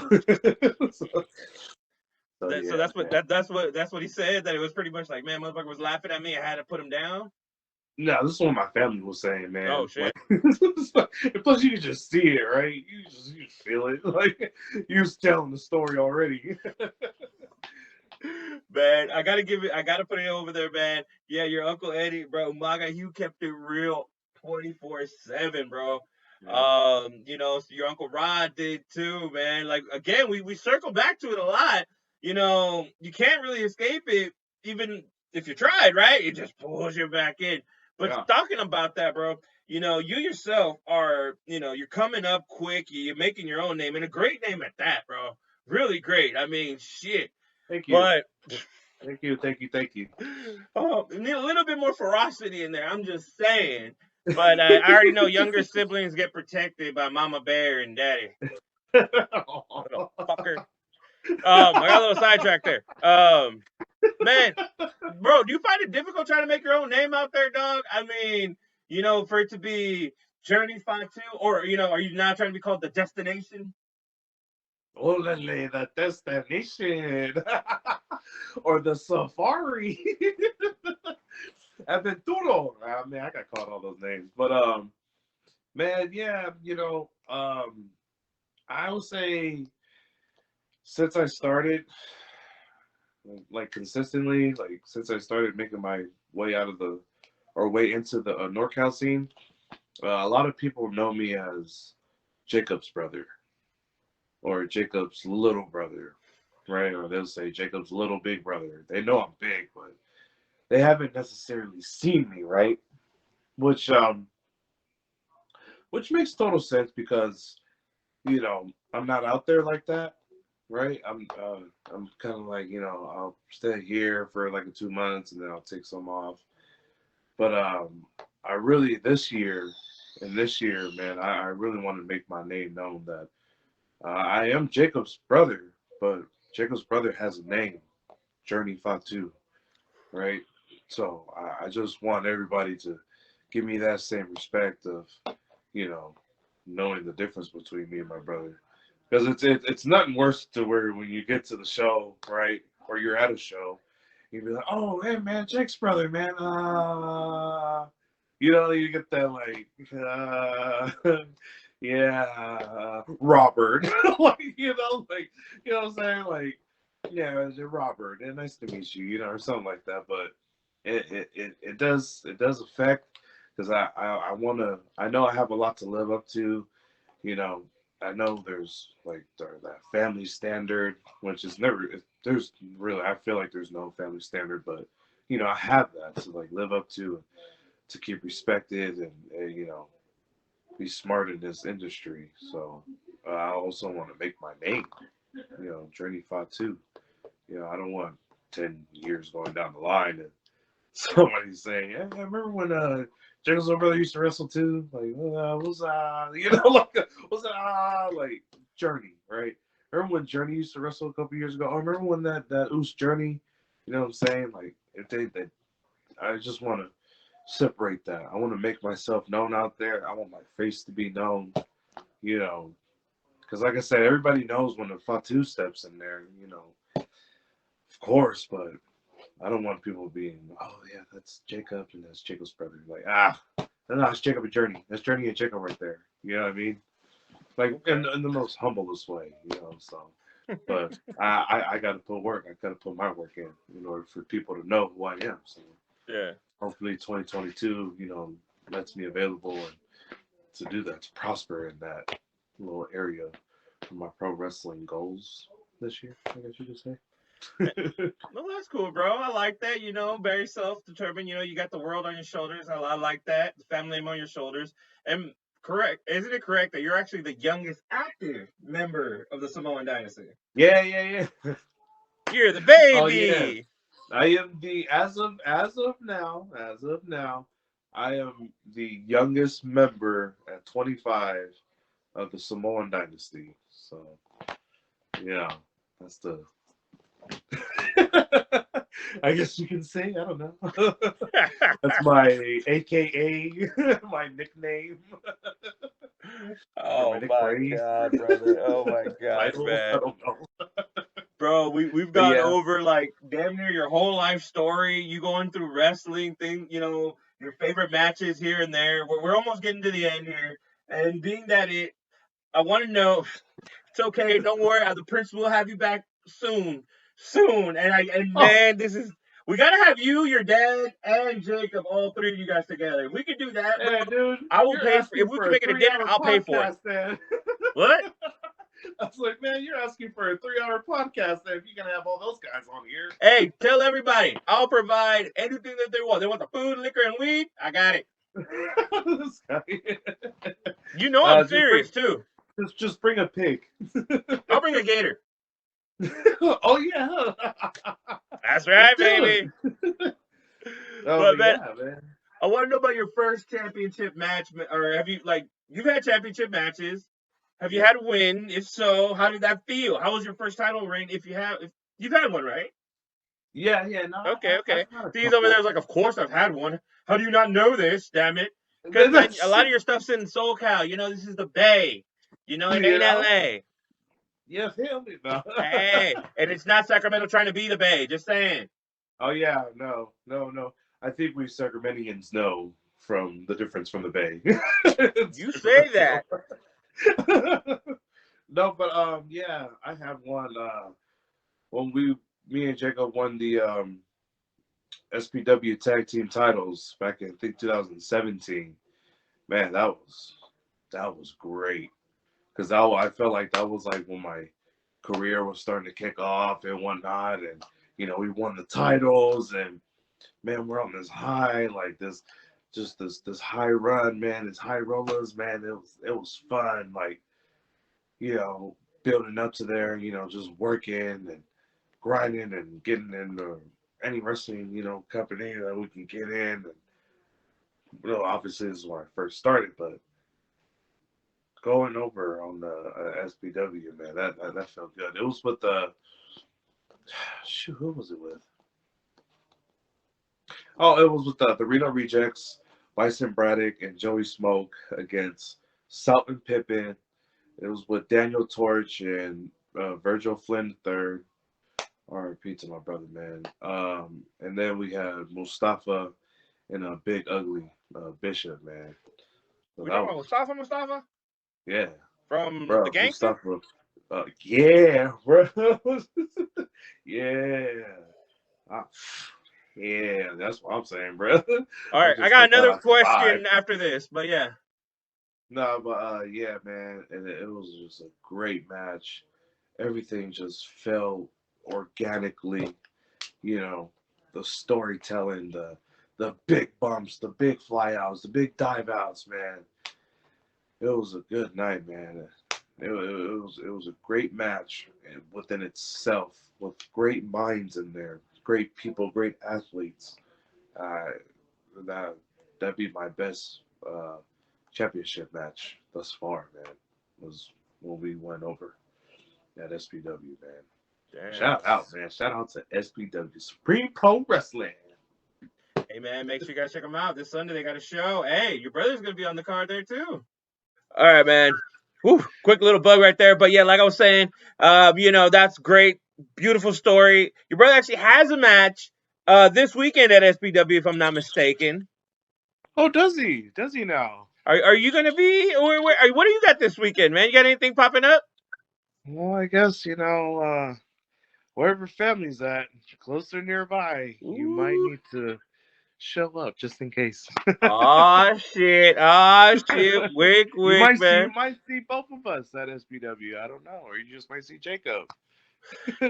So that's what he said. That it was pretty much like, man, motherfucker was laughing at me. I had to put him down.
No, this is what my family was saying, man.
Oh shit!
Like, plus, you can just see it, right? You just feel it. Like you was telling the story already.
Man, I gotta put it over there, man. Yeah, your Uncle Eddie, bro, Maga, you kept it real 24/7, bro.
Yeah.
So your Uncle Rod did too, man. Like again, we circle back to it a lot. You can't really escape it, even if you tried, right? It just pulls you back in. But talking about that, bro, you yourself are, you're coming up quick, you're making your own name, and a great name at that, bro. Really great. I mean, shit.
Thank you.
But
thank you.
Oh, need a little bit more ferocity in there. I'm just saying. But I already know younger siblings get protected by Mama Bear and Daddy. Little fucker. I got a little sidetracked there. Man, bro, do you find it difficult trying to make your own name out there, dog? I mean, for it to be Journey Fatu, or are you now trying to be called the Destination?
Olele, the Destination. Or the Safari. Aventuro. I mean, I got called all those names. But man, yeah, I would say since I started like consistently, like since I started making my way way into the NorCal scene, a lot of people know me as Jacob's brother or Jacob's little brother, right? Or they'll say Jacob's little big brother. They know I'm big, but they haven't necessarily seen me, right? Which makes total sense because I'm not out there like that, right? I'm kind of like I'll stay here for like 2 months and then I'll take some off. But I really this year, man, I really want to make my name known that I am Jacob's brother, but Jacob's brother has a name, Journey Fatu, right? So I just want everybody to give me that same respect of, knowing the difference between me and my brother. Because it's nothing worse to where when you get to the show, right, or you're at a show, you'd be like, oh, hey, man, Jake's brother, man. You get that, like, yeah, Robert. Like, like, what I'm saying? Like, yeah, Robert, and nice to meet you, or something like that. But it does affect, because I want to, I know I have a lot to live up to, you know. I know there's like that family standard, which is never, there's really, I feel like there's no family standard, but I have that to like live up to keep respected, and be smart in this industry. So I also want to make my name, Journey Fatu. I don't want 10 years going down the line and somebody saying, "Hey, I remember when Jacob's brother used to wrestle too." Like, was like, like Journey, right? Remember when Journey used to wrestle a couple years ago? I remember when that Oos Journey. You know what I'm saying? Like, if they I just want to separate that. I want to make myself known out there. I want my face to be known. Because like I said, everybody knows when the Fatu steps in there. Of course, but I don't want people being, oh yeah, that's Jacob and that's Jacob's brother. Like, no, it's Jacob and Journey. That's Journey and Jacob right there. You know what I mean? Like, in the most humblest way, So, but I got to put work. I got to put my work in order for people to know who I am. So,
Yeah.
hopefully, 2022, lets me available and to do that, to prosper in that little area for my pro wrestling goals this year, I guess you could say.
Well, that's cool, bro. I like that. Very self-determined. You got the world on your shoulders. I like that. The family name on your shoulders. And correct, isn't it correct that you're actually the youngest active member of the Samoan dynasty?
Yeah.
You're the
Oh yeah.
baby.
I am the as of now, I am the youngest member at 25 of the Samoan dynasty. So yeah, that's the I guess you can say, I don't know. That's my AKA, my nickname. Or my
Oh my
nickname.
god, brother. Oh my god,
Titles, I
man.
don't know.
Bro, we've
But
gone
yeah.
over like damn near your whole life story. You going through wrestling thing, your favorite matches here and there. We're almost getting to the end here. And being that I want to know, it's okay, don't worry. The prince will have you back soon, soon. And
Oh,
man, we gotta have you, your dad, and Jacob, all three of you guys together. If we could do that, bro,
yeah, dude,
I will
you're
pay for. If
asking
we
for
can
a
make it a dinner,
3-hour
I'll pay for it.
podcast, man.
What?
I was like, man, you're asking for a 3-hour podcast, then if you're gonna have all those guys on here.
Hey, tell everybody, I'll provide anything that they want. They want the food, liquor, and weed. I got it.
This guy.
I'm
Just bring,
serious too.
just bring a pig.
I'll bring a gator.
Oh yeah,
That's right,
dude.
baby.
Oh,
But
but
man,
yeah, man.
I want to know about your first championship match, or have you you've had championship matches? Have you
Yeah.
had a win? If so, how did that feel? How was your first title reign? If you've had one, right?
Yeah. No,
Okay, okay.
I've had a
He's over
couple.
there's like, of course I've had one. How do you not know this? Damn it! Because man, a
That's
lot of your stuff's in SoCal. This is the Bay. It
you
ain't
know.
LA.
Yeah, feel me, bro.
Hey, and it's not Sacramento trying to be the Bay. Just saying.
Oh yeah, no. I think we Sacramentians know from the difference from the Bay.
You say that.
No, but yeah, I have one. When me and Jacob won the SPW tag team titles back in, I think, 2017. Man, that was great, because I felt like that was like when my career was starting to kick off and whatnot, and we won the titles, and man, we're on this high, like this high run, man, these high rollers, man. It was fun, like building up to there, just working and grinding and getting into any wrestling, company that we can get in. And obviously this is when I first started, but going over on the SPW, man, that felt good. It was with the shoot, who was it with? Oh, it was with the Reno Rejects, Bison Braddock, and Joey Smoke against Salton Pippin. It was with Daniel Torch and Virgil Flynn III. R.I.P. to my brother, man. And then we had Mustafa and a Big Ugly Bishop, man. So
We
that
talking about
was
Mustafa?
Yeah,
from the
bro. Some
gangster.
stuff was, yeah, bro. Yeah. Ah, yeah, that's what I'm saying, bro.
All
I'm
right, I
just
got
thank God
another
I survived.
question after this, but yeah.
No, but yeah, man, and it was just a great match. Everything just felt organically, you know, the storytelling, the big bumps, the big flyouts, the big dive outs, man. It was a good night, man. It was a great match within itself, with great minds in there, great people, great athletes. Uh, that that'd be my best championship match thus far, man. Was when we went over at SPW, man.
Damn.
Shout out, man. Shout out to SPW Supreme Pro Wrestling.
Hey man, make sure you guys check them out this Sunday. They got a show. Hey, your brother's gonna be on the card there too. All right, man. Whew, quick little bug right there, but yeah, like I was saying, that's great, beautiful story. Your brother actually has a match this weekend at SPW, if I'm not mistaken.
Oh, does he? Does he now?
Are you gonna be? Or what do you got this weekend, man? You got anything popping up?
Well, I guess wherever family's at, closer nearby, you might
Ooh.
need to show up just in case.
Oh shit! Oh shit! Wick, wick,
You
man.
might see both of us at SPW. I don't know, or you just might see Jacob.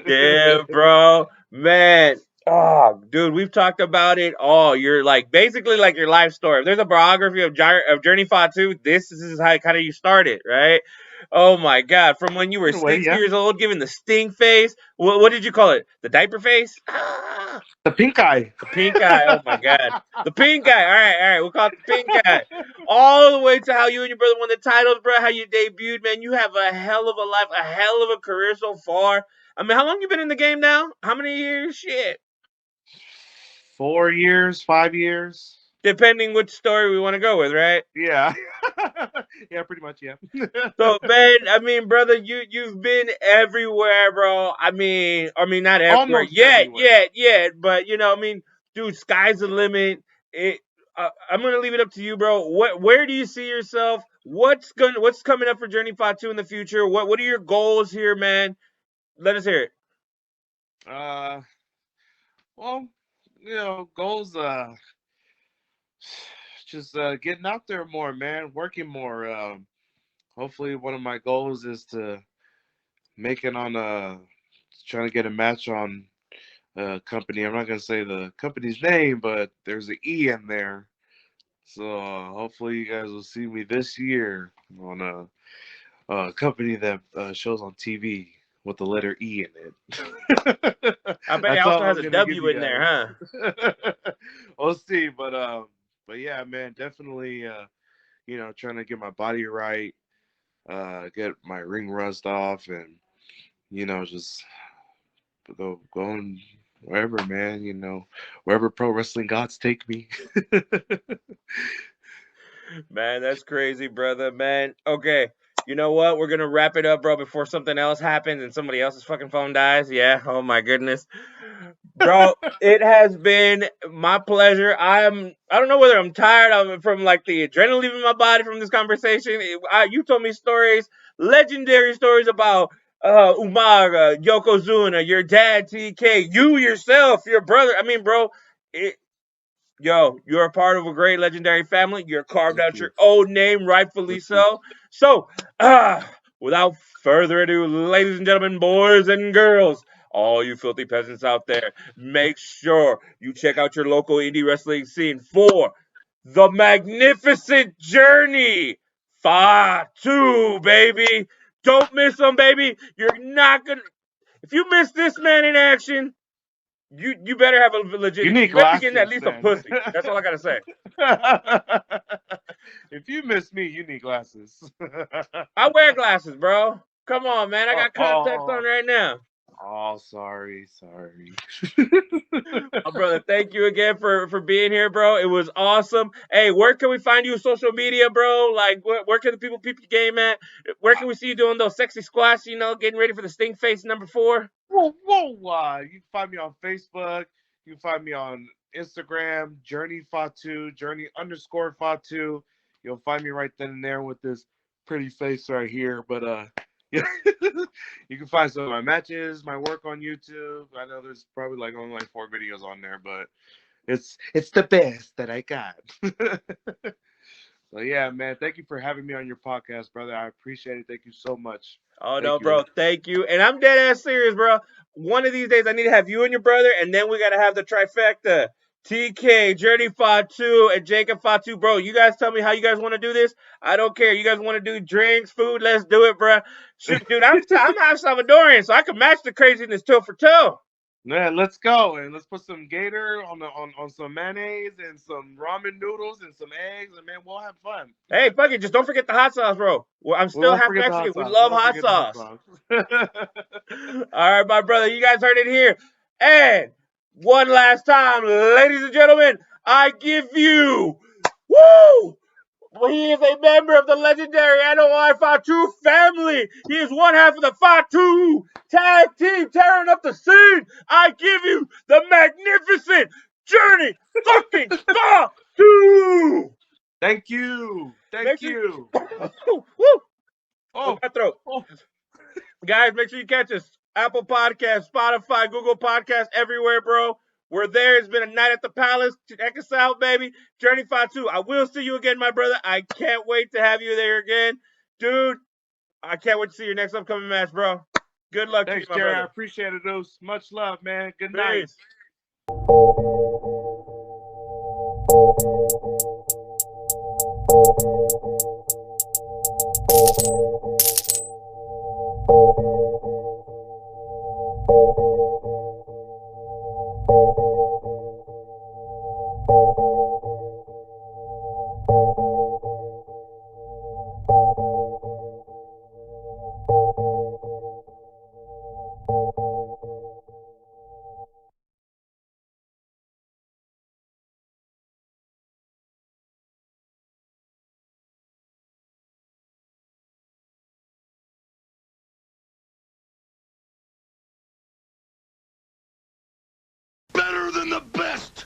Yeah, bro, man. Oh, dude, we've talked about it all. You're like basically like your life story. If there's a biography of Journey Fatu, this is how kind of you started, right? Oh my God! From when you were
In a way,
six
yeah.
years old, giving the stink face. What did you call it? The diaper face? Ah,
The pink eye.
the pink eye. Oh my God! The pink eye. All right. We'll call it the pink eye. All the way to how you and your brother won the titles, bro. How you debuted, man. You have a hell of a life, a hell of a career so far. I mean, how long you been in the game now? How many years? Shit.
4 years, 5 years.
Depending which story we want to go with, right?
Yeah. Yeah, pretty much, yeah.
So, man, I mean, brother, you've been everywhere, bro. I mean, not everywhere
Almost everywhere.
yet, but I mean, dude, sky's the limit. It. I'm gonna leave it up to you, bro. Where do you see yourself? What's coming up for Journey 5 2 in the future? What are your goals here, man? Let us hear it.
Uh, well, goals. Just getting out there more, man. Working more. Hopefully, one of my goals is to make it on trying to get a match on a company. I'm not gonna say the company's name, but there's an E in there. So hopefully, you guys will see me this year on a company that shows on TV with the letter E in it.
I bet it
That's
also
all
has
I'm
a
gonna give
W
you
in there, huh?
guys. We'll see, but yeah, man, definitely trying to get my body right, get my ring rust off, and just going wherever, man. Wherever pro wrestling gods take me.
Man, that's crazy, brother. Man, okay. You know what? We're gonna wrap it up, bro, before something else happens and somebody else's fucking phone dies. Yeah. Oh my goodness, bro. It has been my pleasure. I don't know whether I'm tired of from like the adrenaline leaving my body from this conversation. You told me stories, legendary stories about Umaga, Yokozuna, your dad, TK, you yourself, your brother. I mean, bro. Yo, you're a part of a great legendary family. You're carved
Thank
out
you.
your own name, rightfully
Thank you.
so. So, without further ado, ladies and gentlemen, boys and girls, all you filthy peasants out there, make sure you check out your local indie wrestling scene for the magnificent journey. Fatu, baby. Don't miss them, baby. You're not gonna. If you miss this man in action, you better have a legit.
You need
You better be getting at
glasses
least a
then.
pussy. That's all I gotta say.
If you miss me, you need glasses.
I wear glasses, bro. Come on, man. I
Oh,
got contacts on
oh,
right now.
oh, sorry, sorry.
Oh, brother, thank you again for being here, bro. It was awesome. Hey, where can we find you on social media, bro? Like, where can the people peep your game at? Where can we see you doing those sexy squats? Getting ready for the Sting Face #4.
Whoa, whoa, you can find me on Facebook. You can find me on Instagram, Journey Fatu, Journey _Fatu. You'll find me right then and there with this pretty face right here, but yeah, you can find some of my matches, my work on YouTube. I know there's probably like only like 4 videos on there, but it's the best that I got. So yeah, man, thank you for having me on your podcast, brother. I appreciate it. Thank you so much.
Oh, no,
Thank you.
bro. Thank you. And I'm dead ass serious, bro. One of these days, I need to have you and your brother, and then we got to have the trifecta. TK, Journey Fatu, and Jacob Fatu. Bro, you guys tell me how you guys want to do this. I don't care. You guys want to do drinks, food, let's do it, bro. Shoot, dude, I'm half Salvadorian, so I can match the craziness toe for toe.
Yeah, let's go and let's put some gator on some mayonnaise and some ramen noodles and some eggs, and man, we'll have fun.
Hey, fuck it. Just don't forget the hot sauce, bro. Well, I'm
We
still
won't
half
forget the
Mexican.
hot
We
sauce.
love
We won't
hot
forget the hot
sauce.
sauce.
All right, my brother. You guys heard it here. And one last time, ladies and gentlemen, I give you, woo! He is a member of the legendary NOI Fatu family. He is one half of the Fatu tag team tearing up the scene. I give you the magnificent Journey fucking Fatu.
Thank you.
Make
Thank
sure
you.
Woo!
Oh,
My throat.
oh.
Guys, make sure you catch us. Apple Podcasts, Spotify, Google Podcasts, everywhere, bro. We're there. It's been a night at the palace. Check us out, baby. Journey Fatu. I will see you again, my brother. I can't wait to have you there again. Dude, I can't wait to see your next upcoming match, bro. Good luck
Thanks,
to you, my
Jerry. I
brother.
appreciate it, Deuce. Much love, man. Good night.
Peace.
Better than the best.